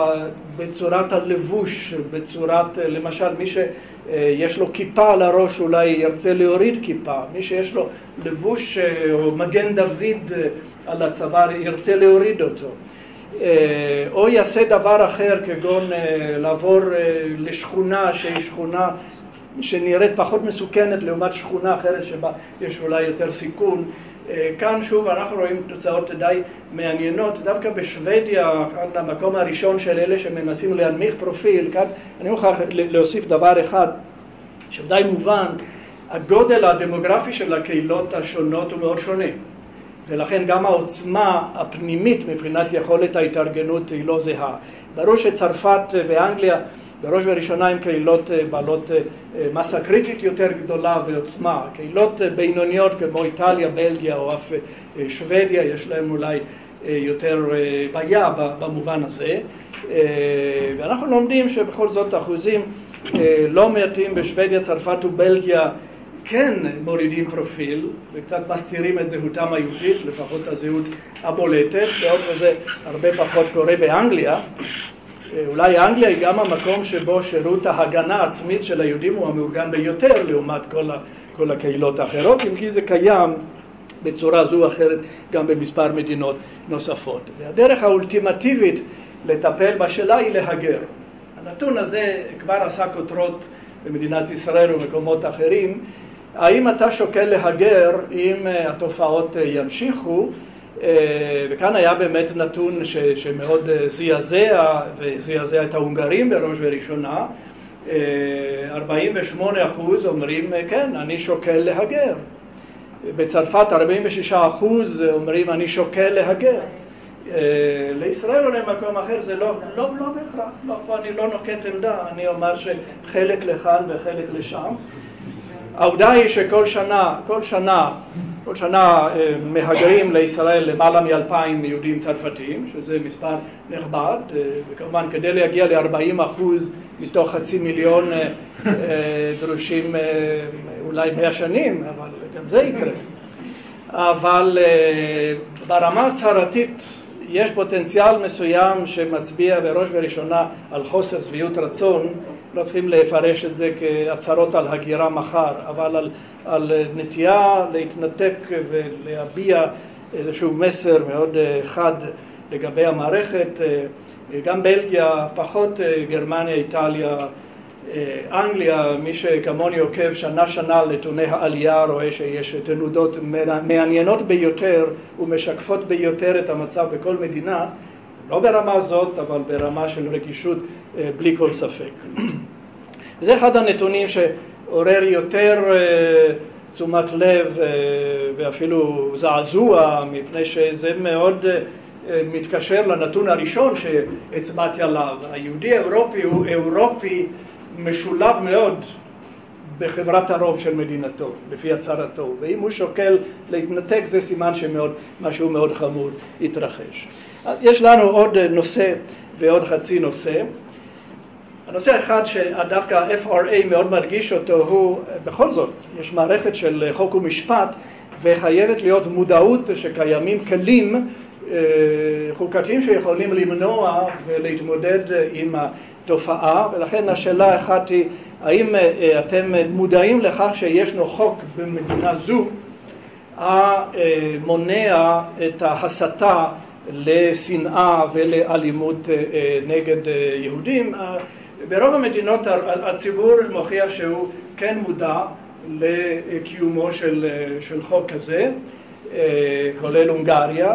בצורת הלבוש, בצורת, למשל מי שיש לו כיפה על הראש אולי ירצה להוריד כיפה, מי שיש לו לבוש או מגן דוד על הצוואר ירצה להוריד אותו, או יעשה דבר אחר כגון לעבור לשכונה שהיא שכונה שנראית פחות מסוכנת לעומת שכונה אחרת שבה יש אולי יותר סיכון. כאן שוב אנחנו רואים תוצאות די מעניינות, דווקא בשוודיה, כאן המקום הראשון של אלה שמנסים להנמיך פרופיל. כאן אני מוכרח להוסיף דבר אחד שדי מובן, הגודל הדמוגרפי של הקהילות השונות הוא מאוד שונה, ולכן גם העוצמה הפנימית מבחינת יכולת ההתארגנות היא לא זהה. ברור שצרפת ואנגליה בראש ובראשונה עם קהילות בעלות מסה קריטית יותר גדולה ועוצמה. קהילות בינוניות כמו איטליה, בלגיה או אף שוודיה, יש להם אולי יותר בעיה במובן הזה. ואנחנו לומדים שבכל זאת אחוזים לא מעטים בשוודיה, צרפת ובלגיה כן מורידים פרופיל וקצת מסתירים את זהותם היהודית, לפחות הזהות הבולטת, בעוד וזה הרבה פחות קורה באנגליה. אולי אנגליה היא גם המקום שבו שירות ההגנה העצמית של היהודים הוא המאורגן ביותר לעומת כל הקהילות האחרות, אם כי זה קיים בצורה זו או אחרת גם במספר מדינות נוספות. והדרך האולטימטיבית לטפל בשאלה היא להגר. הנתון הזה כבר עשה כותרות במדינת ישראל ומקומות אחרים. האם אתה שוקל להגר אם התופעות ימשיכו? וכאן היה באמת נתון שמאוד זעזע, וזעזע את ההונגרים בראש ובראשונה. 48% אומרים כן, אני שוקל להגר. בצרפת 46% אומרים אני שוקל להגר. לישראל או למקום אחר זה לא בהכרח, אני לא נוקט עמדה, אני אומר שחלק לכאן וחלק לשם. העובדה היא שכל שנה מהגרים לישראל למעלה מ2,000 יהודים צרפתיים, שזה מספר נכבד, וכמובן כדי להגיע ל40% מתוך 500,000 דרושים אולי 100 שנים, אבל גם זה יקרה. אבל ברמה הצהרתית יש פוטנציאל מסוים שמצביע בראש ובראשונה על חוסר שביעות רצון. לא צריכים לפרש את זה כהצהרות על הגירה מחר, אבל על נטייה להתנתק ולהביע איזשהו מסר מאוד חד לגבי המערכת. גם בלגיה, פחות גרמניה, איטליה, אנגליה. מי שכמוני עוקב שנה לנתוני העלייה רואה שיש תנודות מעניינות ביותר ומשקפות ביותר את המצב בכל מדינה, לא ברמה זאת אבל ברמה של רגישות בלי כל ספק. זה אחד הנתונים שעורר יותר תשומת לב ואפילו זעזוע, מפני שזה מאוד מתקשר לנתון הראשון שהצבעתי עליו. היהודי האירופי הוא אירופי משולב מאוד בחברת הרוב של מדינתו, לפי הצהרתו, ואם הוא שוקל להתנתק זה סימן שמשהו מאוד חמור יתרחש. יש לנו עוד נושא ועוד חצי נושא. הנושא האחד שדווקא ה-FRA מאוד מרגיש אותו הוא, בכל זאת, יש מערכת של חוק ומשפט, וחייבת להיות מודעות שקיימים כלים חוקתיים שיכולים למנוע ולהתמודד עם תופעה, ולכן השאלה אחת היא, האם אתם מודעים לכך שישנו חוק במדינה זו המונע את ההסתה לשנאה ולאלימות נגד יהודים? ברוב המדינות הציבור מוכיח שהוא כן מודע לקיומו של חוק כזה, כולל הונגריה,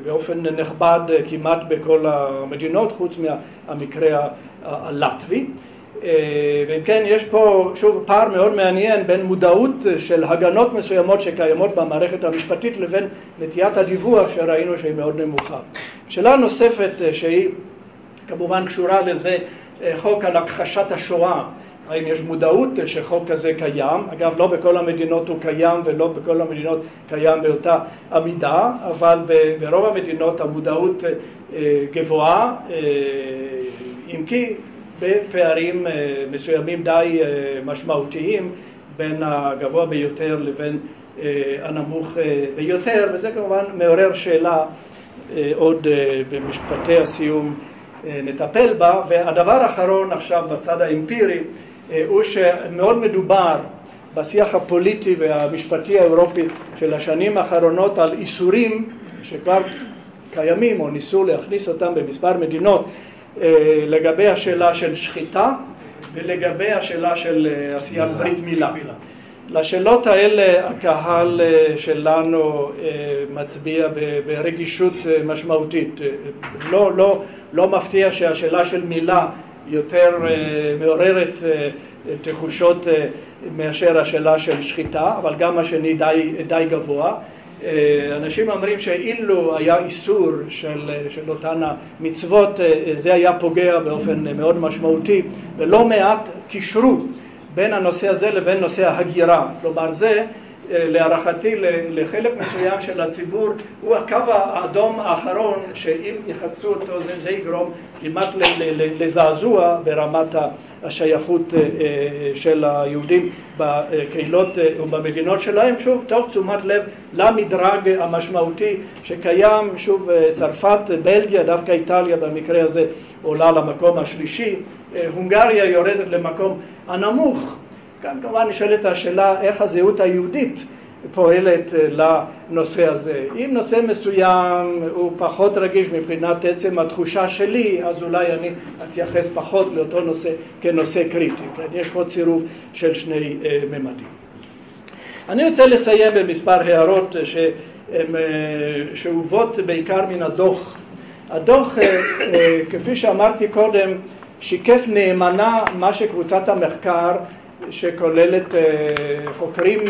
באופן נכבד כמעט בכל המדינות, חוץ מהמקרה הלטבי. ואם כן, יש פה שוב פער מאוד מעניין בין מודעות של הגנות מסוימות שקיימות במערכת המשפטית לבין נטיית הדיווח שראינו שהיא מאוד נמוכה. שאלה נוספת שהיא כמובן קשורה לזה, חוק על הכחשת השואה. האם יש מודעות שחוק כזה קיים? אגב, לא בכל המדינות הוא קיים ולא בכל המדינות קיים באותה המידה, אבל ברוב המדינות המודעות גבוהה, אם כי בפערים מסוימים די משמעותיים בין הגבוה ביותר לבין הנמוך ביותר, וזה כמובן מעורר שאלה, עוד במשפטי הסיום נטפל בה. והדבר האחרון עכשיו בצד האמפירי הוא שמאוד מדובר בשיח הפוליטי והמשפטי האירופי של השנים האחרונות על איסורים שכבר קיימים או ניסו להכניס אותם במספר מדינות, לגבי השאלה של שחיטה ולגבי השאלה של עשיית ברית מילה. לשאלות האלה הקהל שלנו מצביע ברגישות משמעותית. לא מפתיע שהשאלה של מילה יותר מעוררת תחושות מאשר השאלה של שחיטה, אבל גם השני די גבוה. אנשים אומרים שאילו היה איסור של אותן המצוות, זה היה פוגע באופן מאוד משמעותי, ולא מעט קישרו בין הנושא הזה לבין נושא ההגירה. כלומר, זה להערכתי לחלק מסוים של הציבור הוא הקו האדום האחרון, שאם יחצו אותו זה יגרום כמעט לזעזוע ברמת השייכות של היהודים בקהילות ובמדינות שלהם, שוב תוך תשומת לב למדרג המשמעותי שקיים. שוב צרפת, בלגיה, דווקא איטליה במקרה הזה עולה למקום השלישי, הונגריה יורדת למקום הנמוך. כאן כמובן נשאלת השאלה איך הזהות היהודית פועלת לנושא הזה. אם נושא מסוים הוא פחות רגיש מבחינת עצם התחושה שלי, אז אולי אני אתייחס פחות לאותו נושא כנושא קריטי. יש פה צירוף של שני ממדים. אני רוצה לסיים במספר הערות שאובות בעיקר מן הדוח. הדוח, כפי שאמרתי קודם, שיקף נאמנה מה שקבוצת המחקר שכוללת חוקרים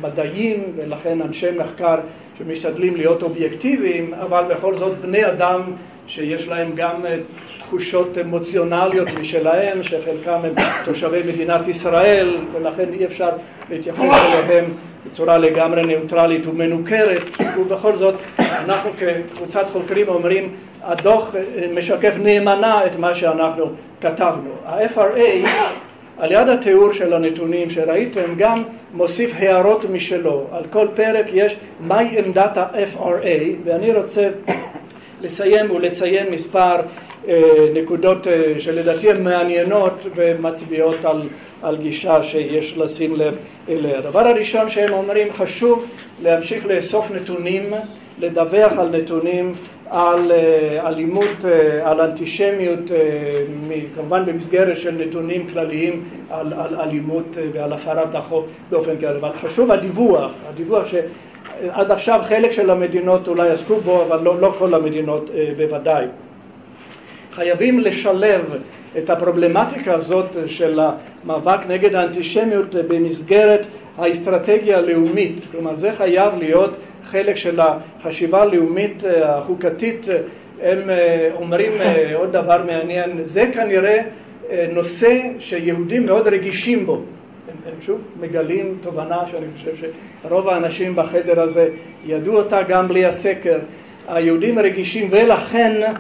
מדעיים ולכן אנשי מחקר שמשתדלים להיות אובייקטיביים, אבל בכל זאת בני אדם שיש להם גם תחושות אמוציונליות משלהם, שחלקם הם תושבי מדינת ישראל, ולכן אי אפשר להתייחס אליהם בצורה לגמרי ניאוטרלית ומנוכרת. ובכל זאת אנחנו כקבוצת חוקרים אומרים הדוח משקף נאמנה את מה שאנחנו כתבנו. ה-FRA על יד התיאור של הנתונים שראיתם גם מוסיף הערות משלו. על כל פרק יש מהי עמדת ה-FRA, ואני רוצה לסיים ולציין מספר נקודות שלדעתי הן מעניינות ומצביעות על גישה שיש לשים לב אליה. הדבר הראשון שהם אומרים, חשוב להמשיך לאסוף נתונים, לדווח על נתונים על אלימות, על אנטישמיות, כמובן במסגרת של נתונים כלליים על אלימות ועל הפרת החוק באופן כלל. אבל חשוב הדיווח שעד עכשיו חלק של המדינות אולי עסקו בו, אבל לא כל המדינות בוודאי. חייבים לשלב את הפרובלמטיקה הזאת של המאבק נגד האנטישמיות במסגרת האסטרטגיה הלאומית. כלומר, זה חייב להיות חלק של החשיבה הלאומית החוקתית. הם אומרים עוד דבר מעניין, זה כנראה נושא שיהודים מאוד רגישים בו. הם שוב מגלים תובנה שאני חושב שרוב האנשים בחדר הזה ידעו אותה גם בלי הסקר. היהודים רגישים ולכן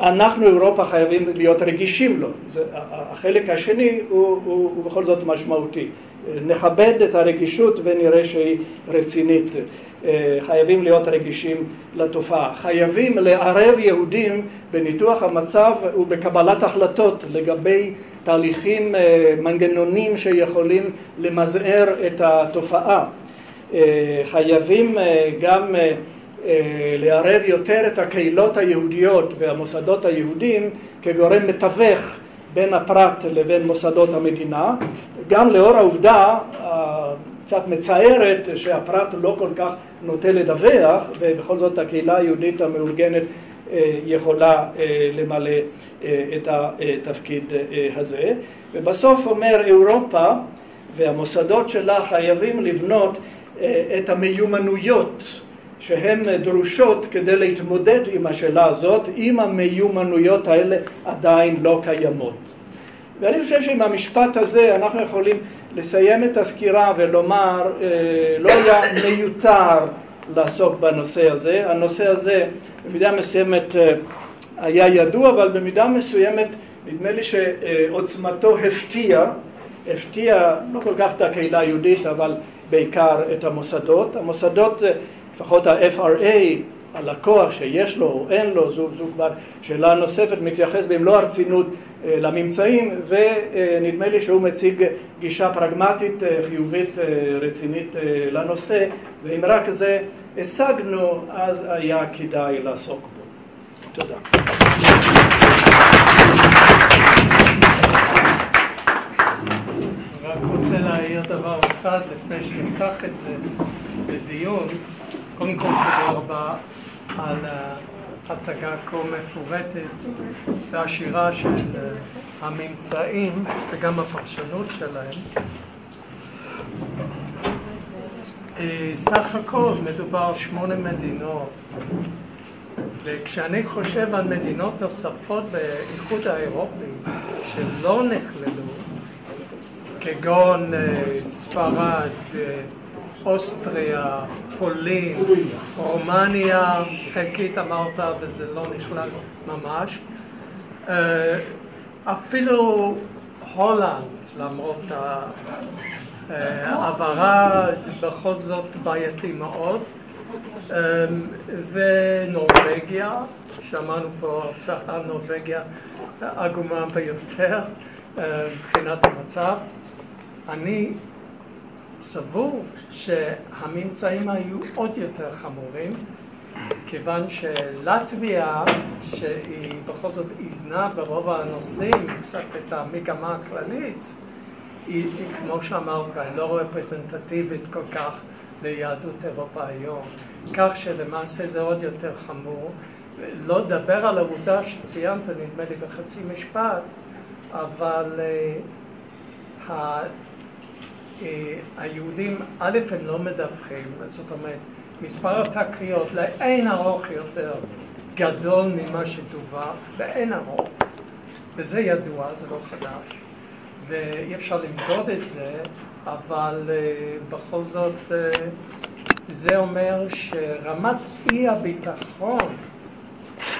אנחנו אירופה חייבים להיות רגישים לו. החלק השני הוא בכל זאת משמעותי. נכבד את הרגישות ונראה שהיא רצינית. חייבים להיות רגישים לתופעה. חייבים לערב יהודים בניתוח המצב ובקבלת החלטות לגבי תהליכים, מנגנונים שיכולים למזער את התופעה. חייבים גם לערב יותר את הקהילות היהודיות והמוסדות היהודיים כגורם מתווך בין הפרט לבין מוסדות המדינה, גם לאור העובדה קצת מצערת שהפרט לא כל כך נוטה לדווח, ובכל זאת הקהילה היהודית המאורגנת יכולה למלא את התפקיד הזה. ובסוף אומר אירופה והמוסדות שלה חייבים לבנות את המיומנויות שהן דרושות כדי להתמודד עם השאלה הזאת, אם המיומנויות האלה עדיין לא קיימות. ואני חושב שעם המשפט הזה אנחנו יכולים לסיים את הסקירה ולומר, לא היה מיותר לעסוק בנושא הזה. הנושא הזה במידה מסוימת היה ידוע, אבל במידה מסוימת נדמה לי שעוצמתו הפתיע לא כל כך את הקהילה היהודית, אבל בעיקר את המוסדות. המוסדות, לפחות ה-FRA, הלקוח שיש לו או אין לו, זו כבר שאלה נוספת, מתייחס במלוא הרצינות לממצאים, ונדמה לי שהוא מציג גישה פרגמטית, חיובית, רצינית לנושא, ואם רק זה השגנו, אז היה כדאי לעסוק בו. תודה. רק רוצה להעיר דבר אחד לפני שנפתח את זה לדיון. קודם כל תודה רבה על הצגה כה מפורטת ועשירה של הממצאים וגם הפרשנות שלהם. סך הכל מדובר 8 מדינות, וכשאני חושב על מדינות נוספות באיחוד האירופי שלא נכללו, כגון ספרד, אוסטריה, פולין, רומניה, חלקית אמרת וזה לא נכלל ממש, אפילו הולנד, למרות העברה, זה בכל זאת בעייתי מאוד, ונורווגיה, שמענו פה הרצאה, נורווגיה עגומה ביותר מבחינת המצב. אני סבור שהממצאים היו עוד יותר חמורים, כיוון שלטביה, שהיא בכל זאת איזנה ברוב הנושאים, קצת את המגמה הכללית, היא כמו שאמרת, היא לא רפרזנטטיבית כל כך ליהדות אירופה היום, כך שלמעשה זה עוד יותר חמור. לא לדבר על העובדה שציינת, נדמה לי בחצי משפט, אבל היהודים, א', הם לא מדווחים, זאת אומרת, מספר התקריות לאין ארוך יותר גדול ממה שדווח, לאין ארוך, וזה ידוע, זה לא חדש, ואי אפשר למדוד את זה, אבל בכל זאת זה אומר שרמת אי הביטחון,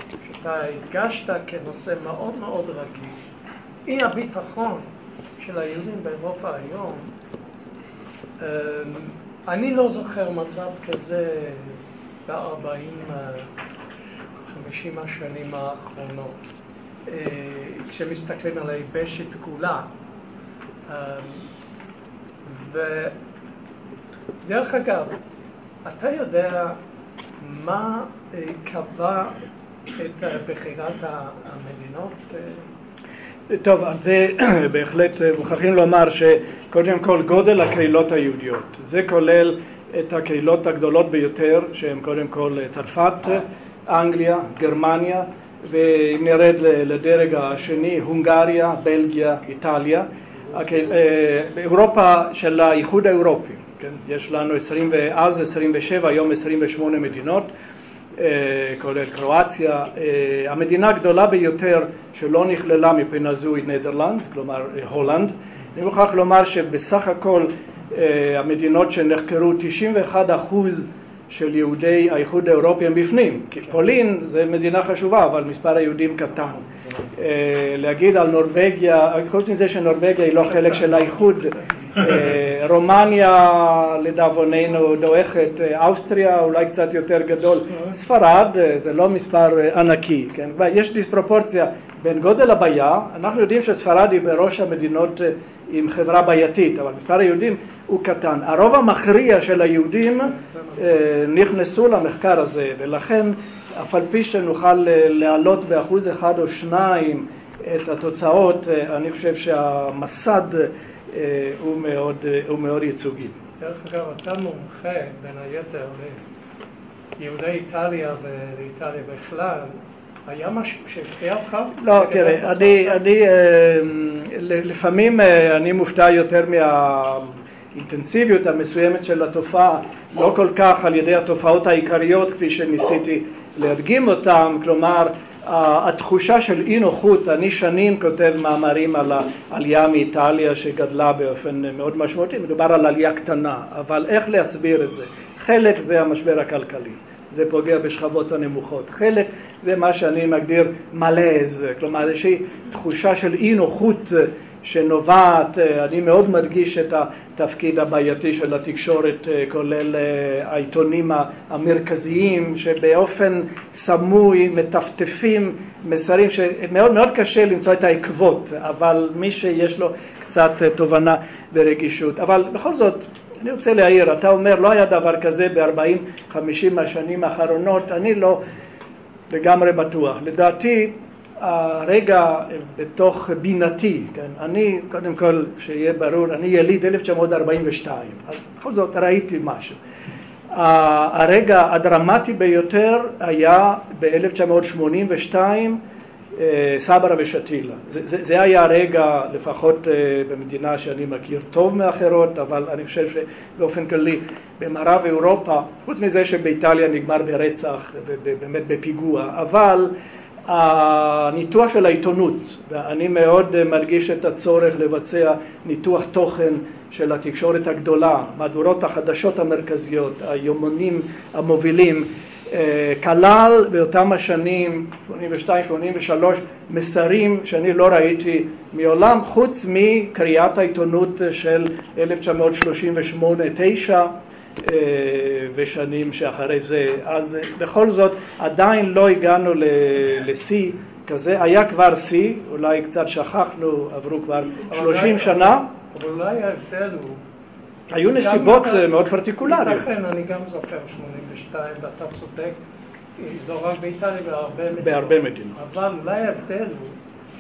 שאתה הדגשת כנושא מאוד מאוד רגיש, אי הביטחון של היהודים באירופה היום, אני לא זוכר מצב כזה ב-40-50 השנים האחרונות, כשמסתכלים על היבשת כולה. ודרך אגב, אתה יודע מה קבע את בחירת המדינות? טוב, אז זה בהחלט מוכרחים לומר שקודם כל גודל הקהילות היהודיות, זה כולל את הקהילות הגדולות ביותר, שהן קודם כל צרפת, אנגליה, גרמניה, ואם נרד לדרג השני, הונגריה, בלגיה, איטליה. באירופה של האיחוד האירופי, כן? יש לנו 27, היום 28 מדינות, כולל קרואציה. המדינה הגדולה ביותר שלא נכללה מבחינה זו היא נדרלנד, כלומר הולנד. אני מוכרח לומר שבסך הכל המדינות שנחקרו 91% של יהודי האיחוד האירופי הם בפנים. כי פולין זה מדינה חשובה, אבל מספר היהודים קטן. להגיד על נורווגיה, חוץ מזה שנורווגיה היא לא חלק של האיחוד, רומניה לדאבוננו דועכת, אוסטריה אולי קצת יותר גדול, ספרד זה לא מספר ענקי, כן? יש דיספרופורציה בין גודל הבעיה, אנחנו יודעים שספרד היא בראש המדינות עם חברה בעייתית, אבל מספר היהודים הוא קטן. הרוב המכריע של היהודים נכנסו למחקר הזה, ולכן אף על פי שנוכל להעלות באחוז 1 או 2 את התוצאות, אני חושב שהמסד הוא מאוד ייצוגי. דרך אגב, אתה מומחה בין היתר ליהודי איטליה ולאיטליה בכלל. היה משהו שהפתיע אותך? לא, תראה, אני לפעמים אני מופתע יותר מהאינטנסיביות המסוימת של התופעה, לא כל כך על ידי התופעות העיקריות כפי שניסיתי להדגים אותם, כלומר התחושה של אי נוחות. אני שנים כותב מאמרים על העלייה מאיטליה שגדלה באופן מאוד משמעותי, מדובר על עלייה קטנה, אבל איך להסביר את זה? חלק זה המשבר הכלכלי, זה פוגע בשכבות הנמוכות, חלק זה מה שאני מגדיר מלז, כלומר איזושהי תחושה של אי נוחות שנובעת, אני מאוד מדגיש את התפקיד הבעייתי של התקשורת, כולל העיתונים המרכזיים שבאופן סמוי מטפטפים מסרים שמאוד מאוד קשה למצוא את העקבות, אבל מי שיש לו קצת תובנה ורגישות. אבל בכל זאת אני רוצה להעיר, אתה אומר לא היה דבר כזה ב-40-50 השנים האחרונות, אני לא לגמרי בטוח. לדעתי הרגע בתוך בינתי, כן? אני קודם כל שיהיה ברור, אני יליד 1942, אז בכל זאת ראיתי משהו. הרגע הדרמטי ביותר היה ב-1982 סברה ושתילה. זה היה הרגע, לפחות במדינה שאני מכיר טוב מאחרות, אבל אני חושב שבאופן כללי במערב אירופה, חוץ מזה שבאיטליה נגמר ברצח ובאמת בפיגוע, אבל הניתוח של העיתונות, ואני מאוד מרגיש את הצורך לבצע ניתוח תוכן של התקשורת הגדולה, מהדורות החדשות המרכזיות, היומנים המובילים, כלל באותם השנים 82-83 מסרים שאני לא ראיתי מעולם, חוץ מקריאת העיתונות של 1938-9 ושנים שאחרי זה. אז בכל זאת עדיין לא הגענו לשיא כזה, היה כבר שיא, אולי קצת שכחנו, עברו כבר 30 שנה. אבל אולי ההבדל הוא היו נסיבות מאוד פרטיקולריות. לכן אני גם זוכר 82, ואתה צודק, לא רק באיטליה, בהרבה מדינות. אבל אולי ההבדל הוא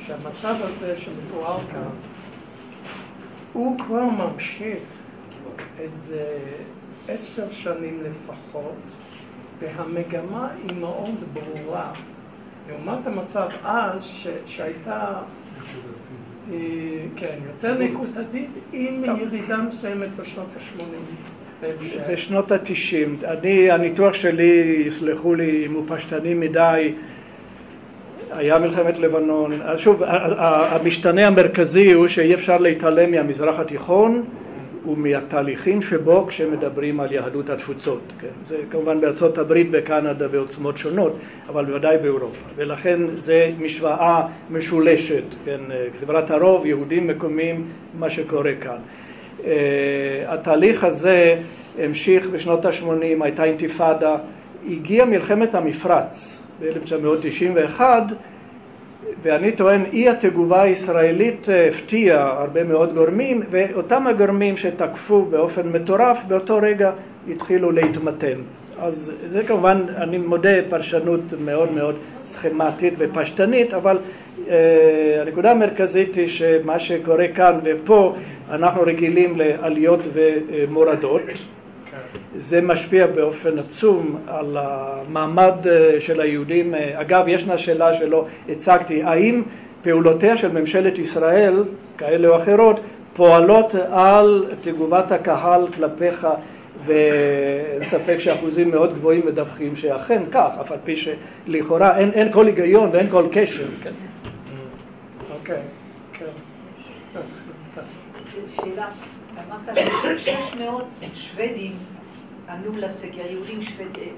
שהמצב הזה שמתואר כאן, הוא כבר ממשיך איזה 10 שנים לפחות, והמגמה היא מאוד ברורה. לעומת המצב אז שהייתה כן, יותר נקודתית עם ירידה מסוימת בשנות ה-80. בשנות ה-90. הניתוח שלי, יסלחו לי אם הוא פשטני מדי, היה מלחמת לבנון. שוב, המשתנה המרכזי הוא שאי אפשר להתעלם מהמזרח התיכון ומהתהליכים שבו כשמדברים על יהדות התפוצות. כן? זה כמובן בארצות הברית, בקנדה, בעוצמות שונות, אבל בוודאי באירופה. ולכן זה משוואה משולשת, כן? חברת הרוב, יהודים מקומיים, מה שקורה כאן. התהליך הזה המשיך בשנות ה-80, הייתה אינתיפאדה, הגיעה מלחמת המפרץ ב-1991, ואני טוען, אי התגובה הישראלית הפתיעה הרבה מאוד גורמים, ואותם הגורמים שתקפו באופן מטורף, באותו רגע התחילו להתמתן. אז זה כמובן, אני מודה, פרשנות מאוד מאוד סכמטית ופשטנית, אבל הנקודה המרכזית היא שמה שקורה כאן ופה, אנחנו רגילים לעליות ומורדות. זה משפיע באופן עצום על המעמד של היהודים. אגב, ישנה שאלה שלא הצגתי, האם פעולותיה של ממשלת ישראל, כאלה או אחרות, פועלות על תגובת הקהל כלפיך, ואין ספק שאחוזים מאוד גבוהים מדווחים שאכן כך, אף על פי שלכאורה אין כל היגיון ואין כל קשר. אוקיי, כן. שאלה, אמרת ש600 שוודים ענו לסקר, יהודים שוודים,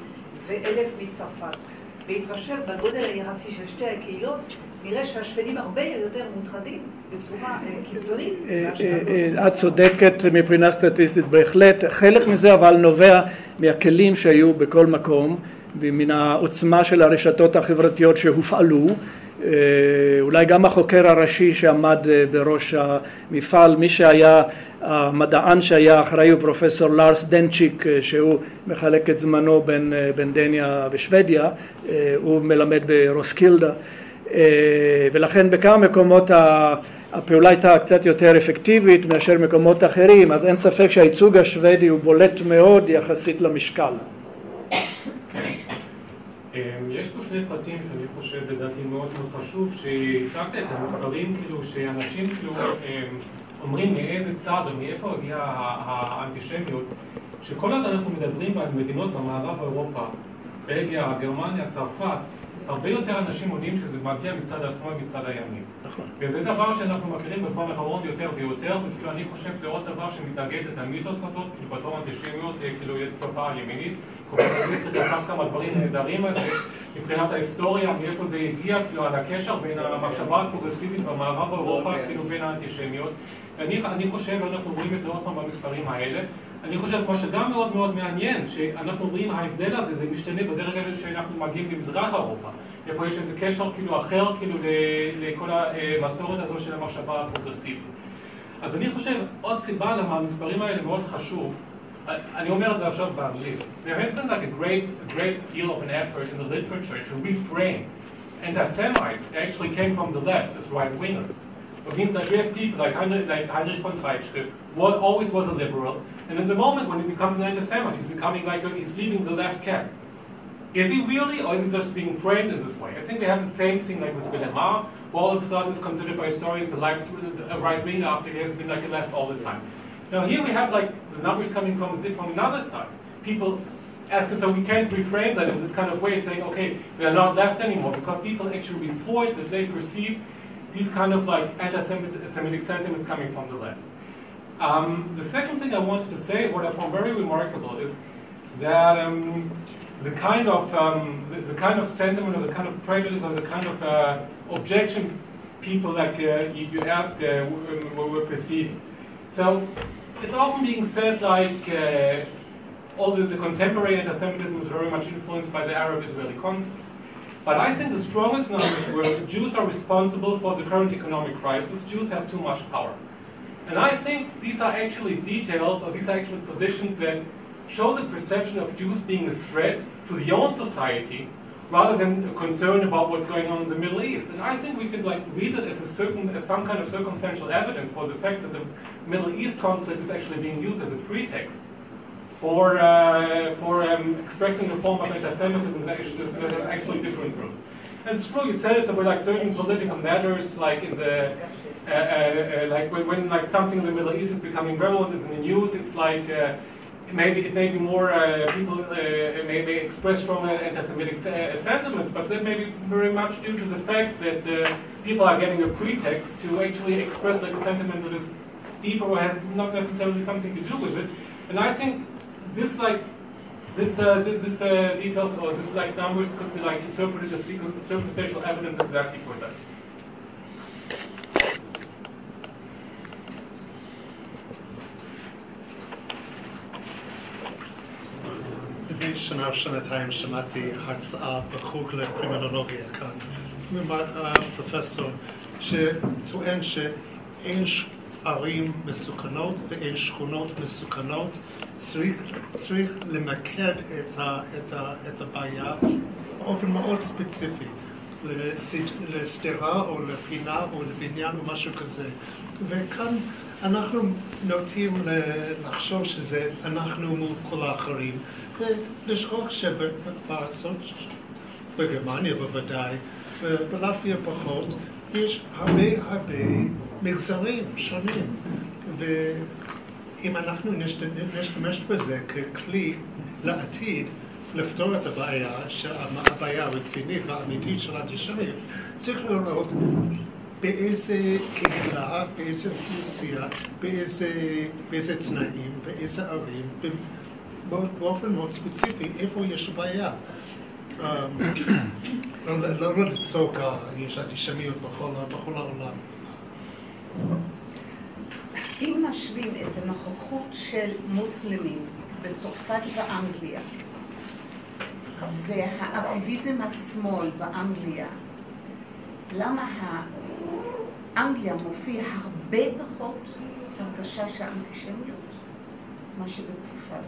ו1,000 מצרפת. והתחשב בגודל היחסי של שתי הקהילות, נראה שהשוודים הרבה יותר מוטרדים בצורה קיצונית. את צודקת מבחינה סטטיסטית בהחלט. חלק מזה אבל נובע מהכלים שהיו בכל מקום ומן העוצמה של הרשתות החברתיות שהופעלו. אולי גם החוקר הראשי שעמד בראש המפעל, מי שהיה המדען שהיה אחראי הוא פרופסור לארס דנצ'יק, שהוא מחלק את זמנו בין דניה ושוודיה, הוא מלמד ברוסקילדה, ולכן בכמה מקומות הפעולה הייתה קצת יותר אפקטיבית מאשר מקומות אחרים, אז אין ספק שהייצוג השוודי הוא בולט מאוד יחסית למשקל. יש פה שני פרטים שאני חושב לדעתי מאוד מאוד חשוב שהצגת את המספרים, כאילו שאנשים כאילו אומרים מאיזה צד או מאיפה הגיעה האנטישמיות, שכל עוד אנחנו מדברים על מדינות במערב אירופה, בלגיה, גרמניה, צרפת, הרבה יותר אנשים יודעים שזה מגיע מצד השמאל מצד הימין. וזה דבר שאנחנו מכירים בזמן האחרון יותר ויותר, וכאילו אני חושב שזה עוד דבר שמתאגד את המיתוס הזאת, כאילו בתור אנטישמיות, כאילו יש תופעה ימינית, כל צריך לקח כמה דברים נהדרים על זה, מבחינת ההיסטוריה, מאיפה זה הגיע, כאילו על הקשר בין המחשבה הפרוגרסיבית במערב אירופה, כאילו בין האנטישמיות. אני חושב, אנחנו רואים את זה עוד פעם במספרים האלה, אני חושב מה שגם מאוד מאוד מעניין, שאנחנו רואים ההבדל הזה, זה משתנה בדרך כלל שאנחנו מגיעים למזרח אירופה, איפה יש איזה קשר כאילו אחר כאילו לכל המסורת הזו של המחשבה הפרוגרסיבית. אז אני חושב, עוד סיבה למה המספרים האלה מאוד חשוב, אני אומר את זה עכשיו באנגלית. There has been like a great deal of an effort in the literature to reframe anti-Semites actually came from the left as right-wingers. It means that we have people like Heinrich von Treitschke, what always was a liberal, and in the moment when he becomes an anti-Semite, he's becoming like he's leaving the left camp. Is he really, or is he just being framed in this way? I think we have the same thing like with Wilhelm Marr, who all of a sudden is considered by historians a right-winger after he has been like a left all the time. Now here we have like the numbers coming from another side. People asking, so we can't reframe that in this kind of way, saying, okay, they're not left anymore, because people actually report that they perceive these kind of like anti-Semitic sentiments coming from the left. The second thing I wanted to say, what I found very remarkable, is that the kind of sentiment or the kind of prejudice or the kind of objection people like you asked were perceiving. So it's often being said like all the contemporary anti-Semitism is very much influenced by the Arab-Israeli conflict. But I think the strongest numbers where the Jews are responsible for the current economic crisis, Jews have too much power. And I think these are actually details, or these are actually positions that show the perception of Jews being a threat to the own society, rather than a concern about what's going on in the Middle East. And I think we could like read it as some kind of circumstantial evidence for the fact that the Middle East conflict is actually being used as a pretext for expressing a form of anti-Semitism that is actually different groups. And it's true, you said it, there were like certain political matters, like in the like when like something in the Middle East is becoming relevant in the news, it's like it may be more people may express strong anti-Semitic sentiments, but that may be very much due to the fact that people are getting a pretext to actually express like a sentiment that is deeper or has not necessarily something to do with it. And I think this details or this like numbers could be like interpreted as circumstantial evidence exactly for that. לפני שנה או שנתיים שמעתי הרצאה בחוג לקרימינולוגיה כאן פרופסור שטוען שאין ערים מסוכנות ואין שכונות מסוכנות, צריך למקד את הבעיה באופן מאוד ספציפי לסתירה או לפינה או לבניין או משהו כזה. וכאן אנחנו נוטים לחשוב שזה אנחנו מול כל האחרים, ולשכוח שבארצות, בגרמניה בוודאי, ובלטביה פחות, יש הרבה מגזרים שונים, ואם אנחנו נשתמש בזה ככלי לעתיד לפתור את הבעיה הרצינית והאמיתית של האנטישמיות, צריך לראות באיזה קהילה, באיזה אוכלוסייה, באיזה תנאים, באיזה ערים, באופן מאוד ספציפי, איפה יש בעיה. לא לצעוק, יש אנטישמיות בכל העולם. אם נשווים את הנוכחות של מוסלמים בצרפת ואנגליה והאקטיביזם השמאל באנגליה, למה אנגליה מופיע הרבה פחות הרגשה של אנטישמיות מה שבצרפת?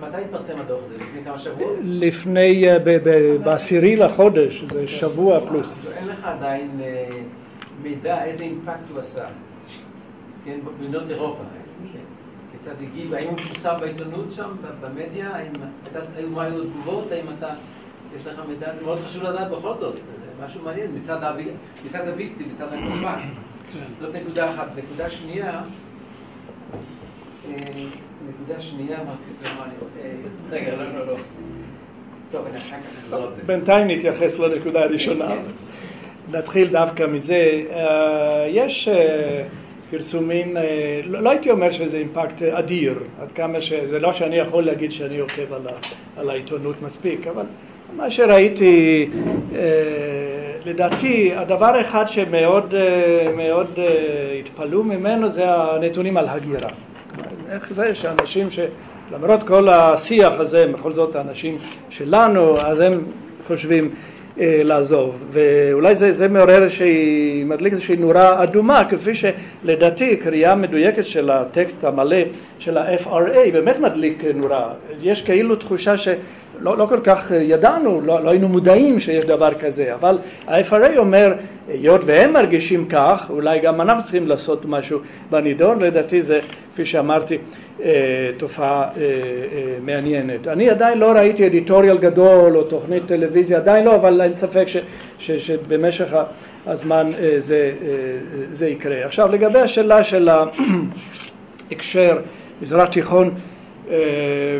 מתי התפרסם הדוח הזה? לפני כמה שבועות? לפני, ב10 לחודש, זה שבוע פלוס. אין לך עדיין מידע איזה אימפקט הוא עשה, כן, במדינות אירופה. כיצד הגיב, האם הוא פורסם בעיתונות שם, במדיה, מה היו תגובות, האם אתה, יש לך מידע, זה מאוד חשוב לדעת בכל זאת, זה משהו מעניין, מצד הוויקטים, מצד הקורבן. זאת נקודה אחת. נקודה שנייה, רגע, לא. טוב, אני אחר כך אחזור על זה. בינתיים נתייחס לנקודה הראשונה. נתחיל דווקא מזה. יש פרסומים, לא הייתי אומר שזה אימפקט אדיר, עד כמה שזה לא שאני יכול להגיד שאני עוקב על העיתונות מספיק, אבל מה שראיתי, לדעתי, הדבר אחד שמאוד מאוד התפלאו ממנו זה הנתונים על הגירה. איך זה שאנשים שלמרות כל השיח הזה, בכל זאת האנשים שלנו, אז הם חושבים לעזוב. ואולי זה מעורר מדליק איזושהי נורה אדומה, כפי שלדעתי קריאה מדויקת של הטקסט המלא של ה-FRA באמת מדליק נורה. יש כאילו תחושה שלא כל כך ידענו, לא היינו מודעים שיש דבר כזה, אבל ה-FRA אומר, היות והם מרגישים כך, אולי גם אנחנו צריכים לעשות משהו בנידון, ולדעתי זה, כפי שאמרתי, תופעה מעניינת. אני עדיין לא ראיתי אדיטוריאל גדול או תוכנית טלוויזיה, עדיין לא, אבל אין ספק שבמשך הזמן זה יקרה. עכשיו, לגבי השאלה של ההקשר, מזרח תיכון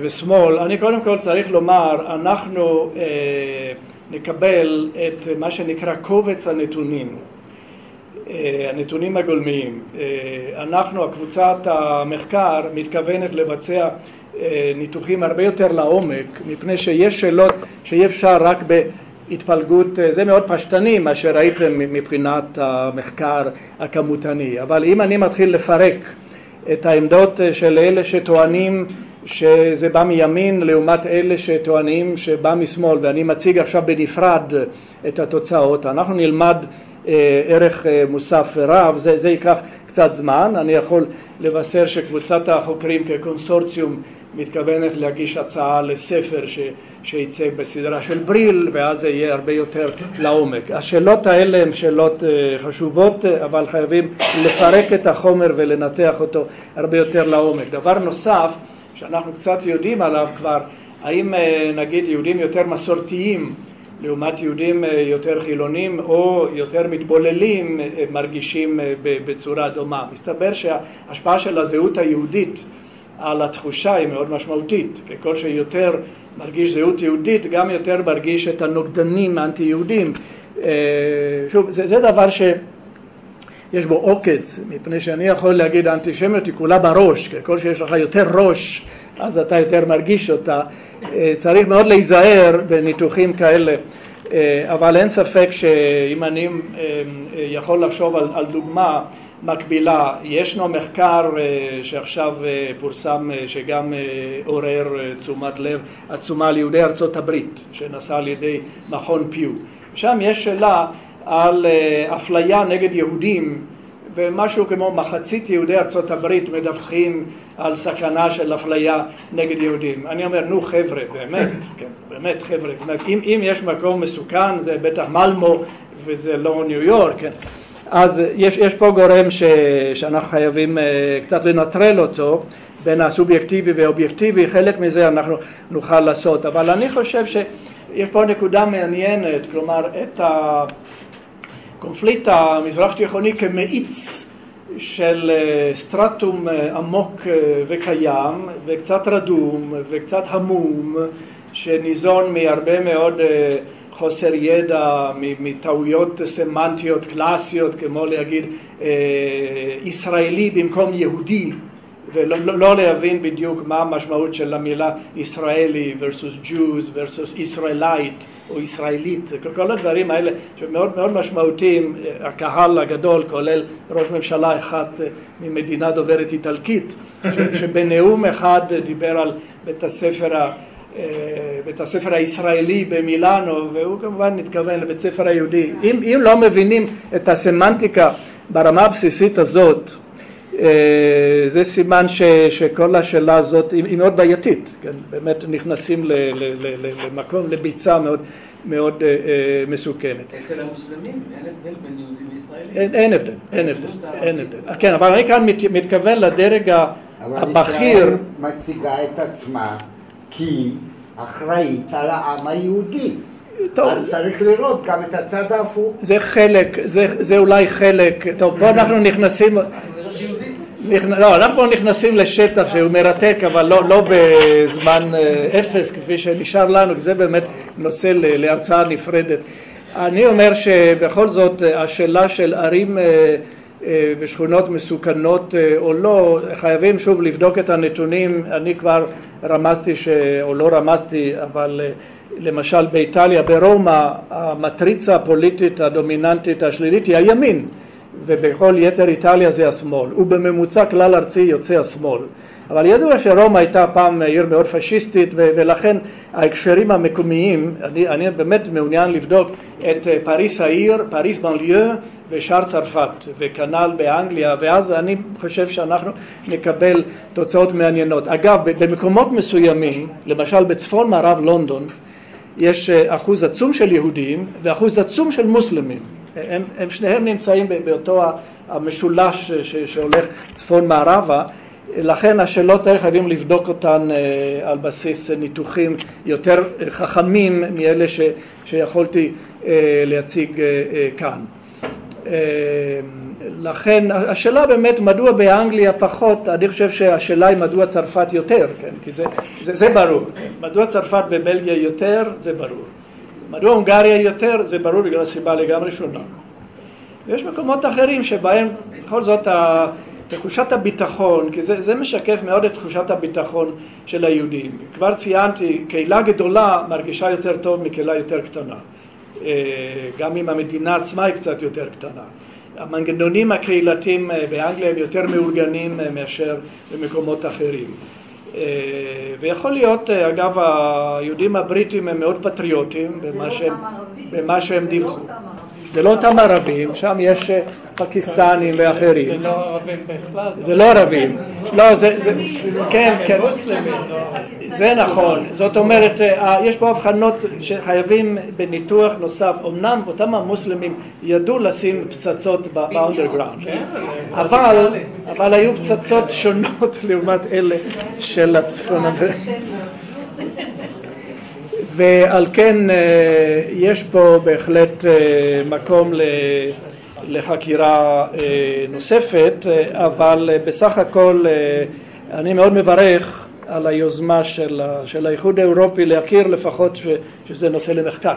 ושמאל, אני קודם כל צריך לומר, אנחנו נקבל את מה שנקרא קובץ הנתונים. הנתונים הגולמיים. אנחנו, הקבוצת המחקר, מתכוונת לבצע ניתוחים הרבה יותר לעומק, מפני שיש שאלות שאי אפשר רק בהתפלגות, זה מאוד פשטני מה שראיתם מבחינת המחקר הכמותני, אבל אם אני מתחיל לפרק את העמדות של אלה שטוענים שזה בא מימין לעומת אלה שטוענים שבא משמאל, ואני מציג עכשיו בנפרד את התוצאות, אנחנו נלמד ערך מוסף רב, זה ייקח קצת זמן. אני יכול לבשר שקבוצת החוקרים כקונסורציום מתכוונת להגיש הצעה לספר שיצא בסדרה של בריל, ואז זה יהיה הרבה יותר לעומק. השאלות האלה הן שאלות חשובות, אבל חייבים לפרק את החומר ולנתח אותו הרבה יותר לעומק. דבר נוסף שאנחנו קצת יודעים עליו כבר, האם נגיד יהודים יותר מסורתיים לעומת יהודים יותר חילונים או יותר מתבוללים מרגישים בצורה דומה. מסתבר שההשפעה של הזהות היהודית על התחושה היא מאוד משמעותית. ככל שיותר מרגיש זהות יהודית, גם יותר מרגיש את הנוגדנים האנטי-יהודים. שוב, זה דבר שיש בו עוקץ, מפני שאני יכול להגיד האנטישמיות היא כולה בראש, ככל שיש לך יותר ראש, אז אתה יותר מרגיש אותה. צריך מאוד להיזהר בניתוחים כאלה, אבל אין ספק שאם אני יכול לחשוב על דוגמה מקבילה, ישנו מחקר שעכשיו פורסם שגם עורר תשומת לב עצומה על יהודי ארצות הברית, שנעשה על ידי מכון פיו. שם יש שאלה על אפליה נגד יהודים, ומשהו כמו מחצית יהודי ארצות הברית מדווחים על סכנה של אפליה נגד יהודים. אני אומר, נו חבר'ה, באמת, כן, באמת חבר'ה. אם יש מקום מסוכן, זה בטח מלמו וזה לא ניו יורק, כן. אז יש פה גורם שאנחנו חייבים קצת לנטרל אותו, בין הסובייקטיבי והאובייקטיבי, חלק מזה אנחנו נוכל לעשות. אבל אני חושב שיש פה נקודה מעניינת, כלומר, את הקונפליקט המזרח תיכוני כמאיץ של סטרטום עמוק וקיים, וקצת רדום, וקצת המום, שניזון מהרבה מאוד חוסר ידע, מטעויות סמנטיות קלאסיות, כמו להגיד ישראלי במקום יהודי, ולא להבין בדיוק מה המשמעות של המילה ישראלי versus Jews versus ישראלית או ישראלית. כל הדברים האלה שמאוד מאוד משמעותיים. הקהל הגדול, כולל ראש ממשלה אחד ממדינה דוברת איטלקית, שבנאום אחד דיבר על בית הספר הישראלי במילאנו, והוא כמובן מתכוון לבית ספר היהודי. אם לא מבינים את הסמנטיקה ברמה הבסיסית הזאת, זה סימן שכל השאלה הזאת היא מאוד בעייתית, כן? באמת נכנסים למקום, לביצה מאוד מאוד מסוכנת. אצל המוסלמים אין הבדל בין יהודים וישראלים? אין הבדל. כן, אבל אני כאן מתכוון לדרג הבכיר. אבל ישראל מציגה את עצמה כי אחראית על העם היהודי. אז צריך לראות גם את הצד ההפוך. זה חלק, זה אולי חלק. טוב, פה אנחנו נכנסים... לא, אנחנו נכנסים לשטח שהוא מרתק, אבל לא בזמן אפס כפי שנשאר לנו, כי זה באמת נושא להרצאה נפרדת. אני אומר שבכל זאת השאלה של ערים ושכונות מסוכנות או לא, חייבים שוב לבדוק את הנתונים. אני כבר רמזתי, או לא רמזתי, אבל למשל באיטליה, ברומא, המטריצה הפוליטית הדומיננטית השלילית היא הימין, ובכל יתר איטליה זה השמאל, ובממוצע כלל ארצי יוצא השמאל. אבל ידוע שרומא הייתה פעם עיר מאוד פשיסטית, ולכן ההקשרים המקומיים, אני באמת מעוניין לבדוק את פריס העיר, פריס בנליו ושאר צרפת, וכנ"ל באנגליה, ואז אני חושב שאנחנו נקבל תוצאות מעניינות. אגב, במקומות מסוימים, למשל בצפון מערב לונדון, יש אחוז עצום של יהודים ואחוז עצום של מוסלמים. הם שניהם נמצאים באותו המשולש שהולך צפון מערבה, לכן השאלות האלה חייבים לבדוק אותן על בסיס ניתוחים יותר חכמים מאלה שיכולתי להציג כאן. לכן השאלה באמת מדוע באנגליה פחות, אני חושב שהשאלה היא מדוע צרפת יותר, כן? כי זה ברור. מדוע צרפת בבלגיה יותר, זה ברור. מדוע הונגריה יותר, זה ברור בגלל הסיבה לגמרי שונה. ויש מקומות אחרים שבהם בכל זאת תחושת הביטחון, כי זה משקף מאוד את תחושת הביטחון של היהודים. כבר ציינתי, קהילה גדולה מרגישה יותר טוב מקהילה יותר קטנה. גם אם המדינה עצמה היא קצת יותר קטנה. המנגנונים הקהילתיים באנגליה הם יותר מאורגנים מאשר במקומות אחרים. ויכול להיות, אגב, היהודים הבריטים הם מאוד פטריוטים במה שהם דיווחו. זה לא אותם ערבים, שם יש פקיסטנים ואחרים. זה לא ערבים בכלל. זה לא ערבים. לא, זה, כן, כן. זה נכון. זאת אומרת, יש פה הבחנות שחייבים בניתוח נוסף. אמנם אותם המוסלמים ידעו לשים פצצות באונדרגראונד. אבל היו פצצות שונות לעומת אלה של הצפון. ועל כן יש פה בהחלט מקום לחקירה נוספת, אבל בסך הכל אני מאוד מברך על היוזמה של האיחוד האירופי להכיר לפחות שזה נושא למחקר.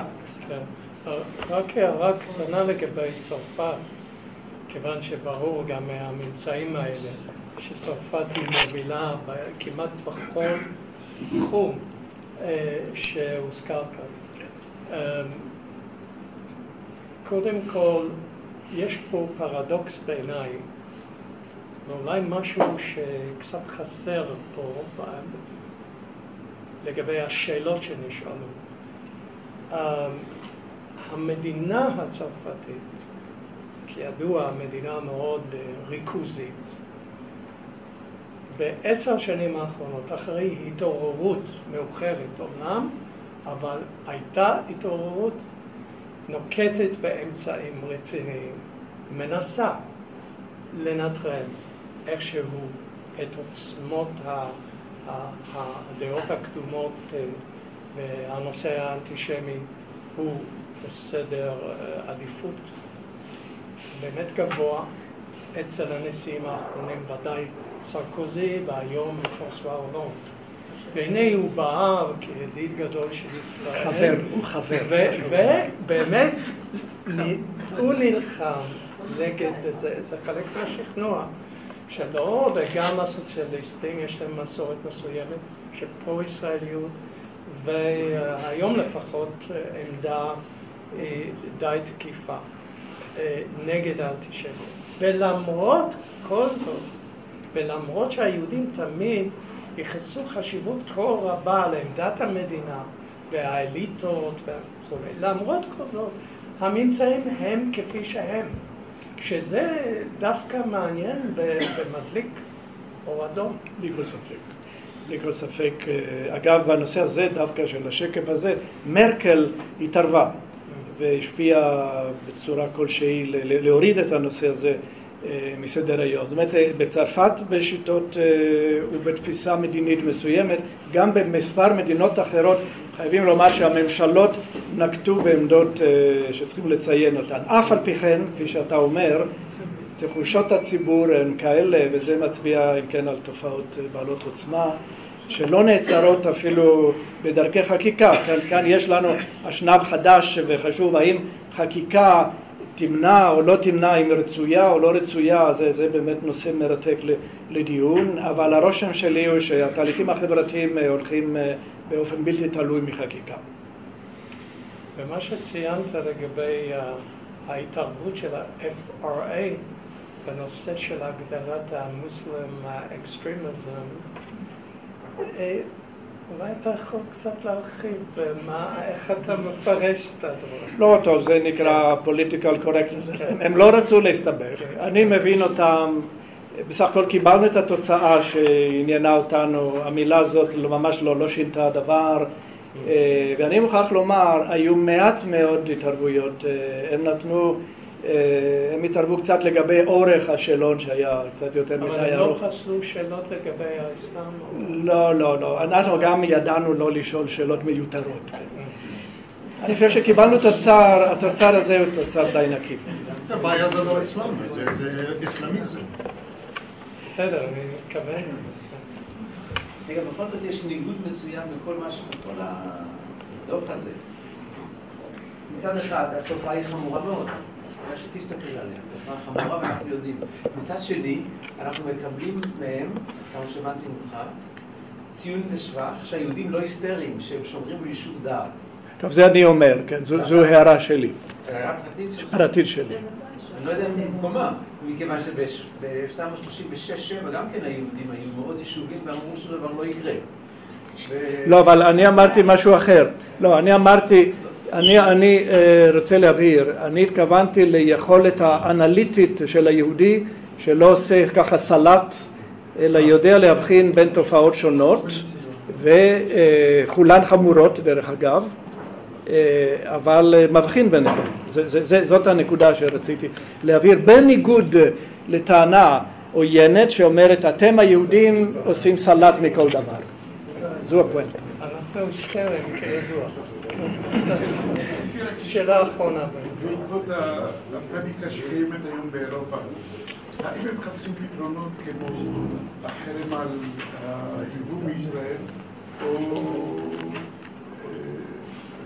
רק הערה קטנה לגבי צרפת, כיוון שברור גם מהממצאים האלה שצרפת היא מובילה כמעט בכל תחום שהוזכר כאן. קודם כל, יש פה פרדוקס בעיניי, ואולי משהו שקצת חסר פה לגבי השאלות שנשאלו. המדינה הצרפתית, כידוע, מדינה מאוד ריכוזית, ב10 שנים האחרונות, אחרי התעוררות מאוחרת אומנם, אבל הייתה התעוררות נוקטת באמצעים רציניים, מנסה לנטרל איכשהו את עוצמות הדעות הקדומות, והנושא האנטישמי הוא בסדר עדיפות באמת גבוה אצל הנשיאים האחרונים, ודאי סרקוזי והיום פרנסואה הולנד. והנה הוא בא כידיד גדול של ישראל. חבר, הוא חבר. ובאמת, הוא נלחם נגד זה חלק מהשכנוע שלו, וגם הסוציאליסטים יש להם מסורת מסוימת של פרו-ישראליות, והיום לפחות עמדה די תקיפה נגד האנטישמיות. ולמרות כל זאת, ולמרות שהיהודים תמיד ייחסו חשיבות כה רבה לעמדת המדינה והאליטות וכו', למרות כל זאת, הממצאים הם כפי שהם, שזה דווקא מעניין ומדליק אור אדום. בלי כל ספק. בלי כל ספק. אגב, בנושא הזה, דווקא של השקף הזה, מרקל התערבה והשפיעה בצורה כלשהי להוריד את הנושא הזה מסדר היום. זאת אומרת, בצרפת בשיטות ובתפיסה מדינית מסוימת, גם במספר מדינות אחרות, חייבים לומר שהממשלות נקטו בעמדות שצריכים לציין אותן. אף על פי כן, כפי שאתה אומר, תחושות הציבור הן כאלה, וזה מצביע אם כן על תופעות בעלות עוצמה, שלא נעצרות אפילו בדרכי חקיקה. כאן יש לנו אשנב חדש וחשוב, האם חקיקה תמנע או לא תמנע, אם רצויה או לא רצויה, זה באמת נושא מרתק לדיון, אבל הרושם שלי הוא שהתהליכים החברתיים הולכים באופן בלתי תלוי מחקיקה. ומה שציינת לגבי ההתערבות של ה-FRA בנושא של הגדרת המוסלם אקסטרימיזם, אולי אתה יכול קצת להרחיב איך אתה מפרש את הדברים? לא טוב, זה נקרא political correctness. הם לא רצו להסתבך. אני מבין אותם, בסך הכל קיבלנו את התוצאה שעניינה אותנו, המילה הזאת ממש לא שינתה דבר, ואני מוכרח לומר, היו מעט מאוד התערבויות, הם התערבו קצת לגבי אורך השאלון שהיה קצת יותר מדי ארוך. אבל הם לא פסלו שאלות לגבי האסלאם? לא. אנחנו גם ידענו לא לשאול שאלות מיותרות. אני חושב שקיבלנו תוצר, התוצר הזה הוא תוצר די נקי. הבעיה זה לא אסלאם, זה אסלאמיזם. בסדר, אני מתכוון. רגע, בכל זאת יש ניגוד מסוים בכל מה שבכל הדוח הזה. מצד אחד, התופעה היא חמורה מאוד. מה שתסתכל עליה, תופעה חמורה ואנחנו יודעים. מצד שני, אנחנו מקבלים מהם, כמה שמעתי ממך, ציון לשבח שהיהודים לא היסטריים, שהם שומרים ביישוב דעת. טוב, זה אני אומר, כן, זו הערה שלי. הערה פרטית שלי. אני לא יודע במקומה, מכיוון שב-1936-7 גם כן היהודים היו מאוד יישובים ואמרו שדבר לא יקרה. לא, אבל אני אמרתי משהו אחר. לא, אני אמרתי, אני רוצה להבהיר, אני התכוונתי ליכולת האנליטית של היהודי, שלא עושה ככה סלט, אלא יודע להבחין בין תופעות שונות, וכולן חמורות דרך אגב, אבל מבחין ביניהם. זאת הנקודה שרציתי להבהיר, בניגוד לטענה עוינת שאומרת, אתם היהודים עושים סלט מכל דבר. זו הפואנטה. אנחנו היסטריים כידוע. שאלה אחרונה. בעקבות הפניקה שקיימת היום באירופה, האם הם מחפשים פתרונות כמו החרם על היבוא מישראל, או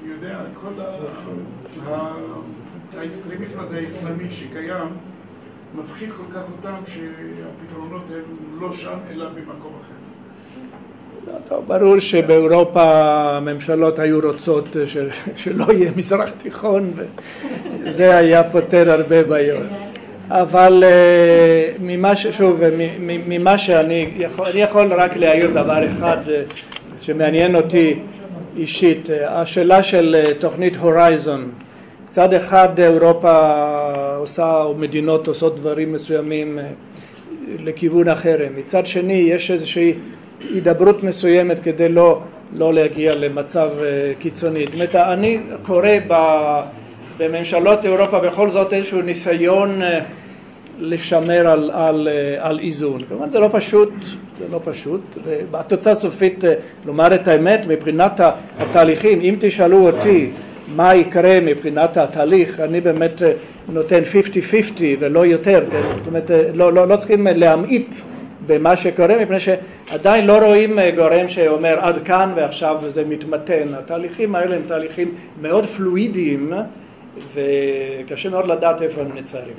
אני יודע, כל האקסטרימיזם הזה האסלאמי שקיים מפחיד כל כך אותם שהפתרונות הם לא שם אלא במקום אחר? טוב, ברור שבאירופה הממשלות היו רוצות שלא יהיה מזרח תיכון, וזה היה פותר הרבה בעיות. אבל ממה שאני יכול רק להעיר דבר אחד שמעניין אותי אישית, השאלה של תוכנית הורייזון. צד אחד אירופה עושה, או מדינות עושות דברים מסוימים לכיוון החרם. מצד שני יש איזושהי הידברות מסוימת כדי לא להגיע למצב קיצוני. זאת אומרת, אני קורא בממשלות אירופה בכל זאת איזשהו ניסיון לשמר על איזון. כמובן זה לא פשוט, ובתוצאה סופית לומר את האמת מבחינת התהליכים, אם תשאלו אותי מה יקרה מבחינת התהליך, אני באמת נותן 50-50 ולא יותר, זאת אומרת לא צריכים להמעיט במה שקורה, מפני שעדיין לא רואים גורם שאומר עד כאן ועכשיו זה מתמתן. התהליכים האלה הם תהליכים מאוד פלואידיים, וקשה מאוד לדעת איפה הם נצרים.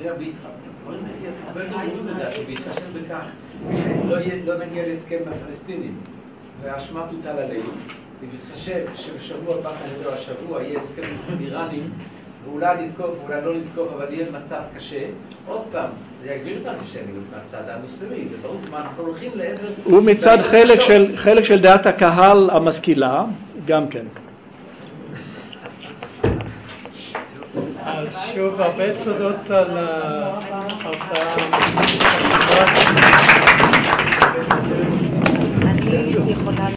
בהתחשב בכך שלא נגיע להסכם מהפלסטינים והאשמה תוטל עלינו, ובהתחשב שבשבוע הבא כנראה השבוע יהיה הסכם איראנים ואולי נתקוף ואולי לא נתקוף, אבל יהיה מצב קשה, עוד פעם זה יגביר את האנטישמיות מהצד המוסלמי. זה ברור מה אנחנו הולכים לעבר, ומצד חלק של דעת הקהל המשכילה גם כן. אז שוב הרבה תודות על ההרצאה. אני יכולה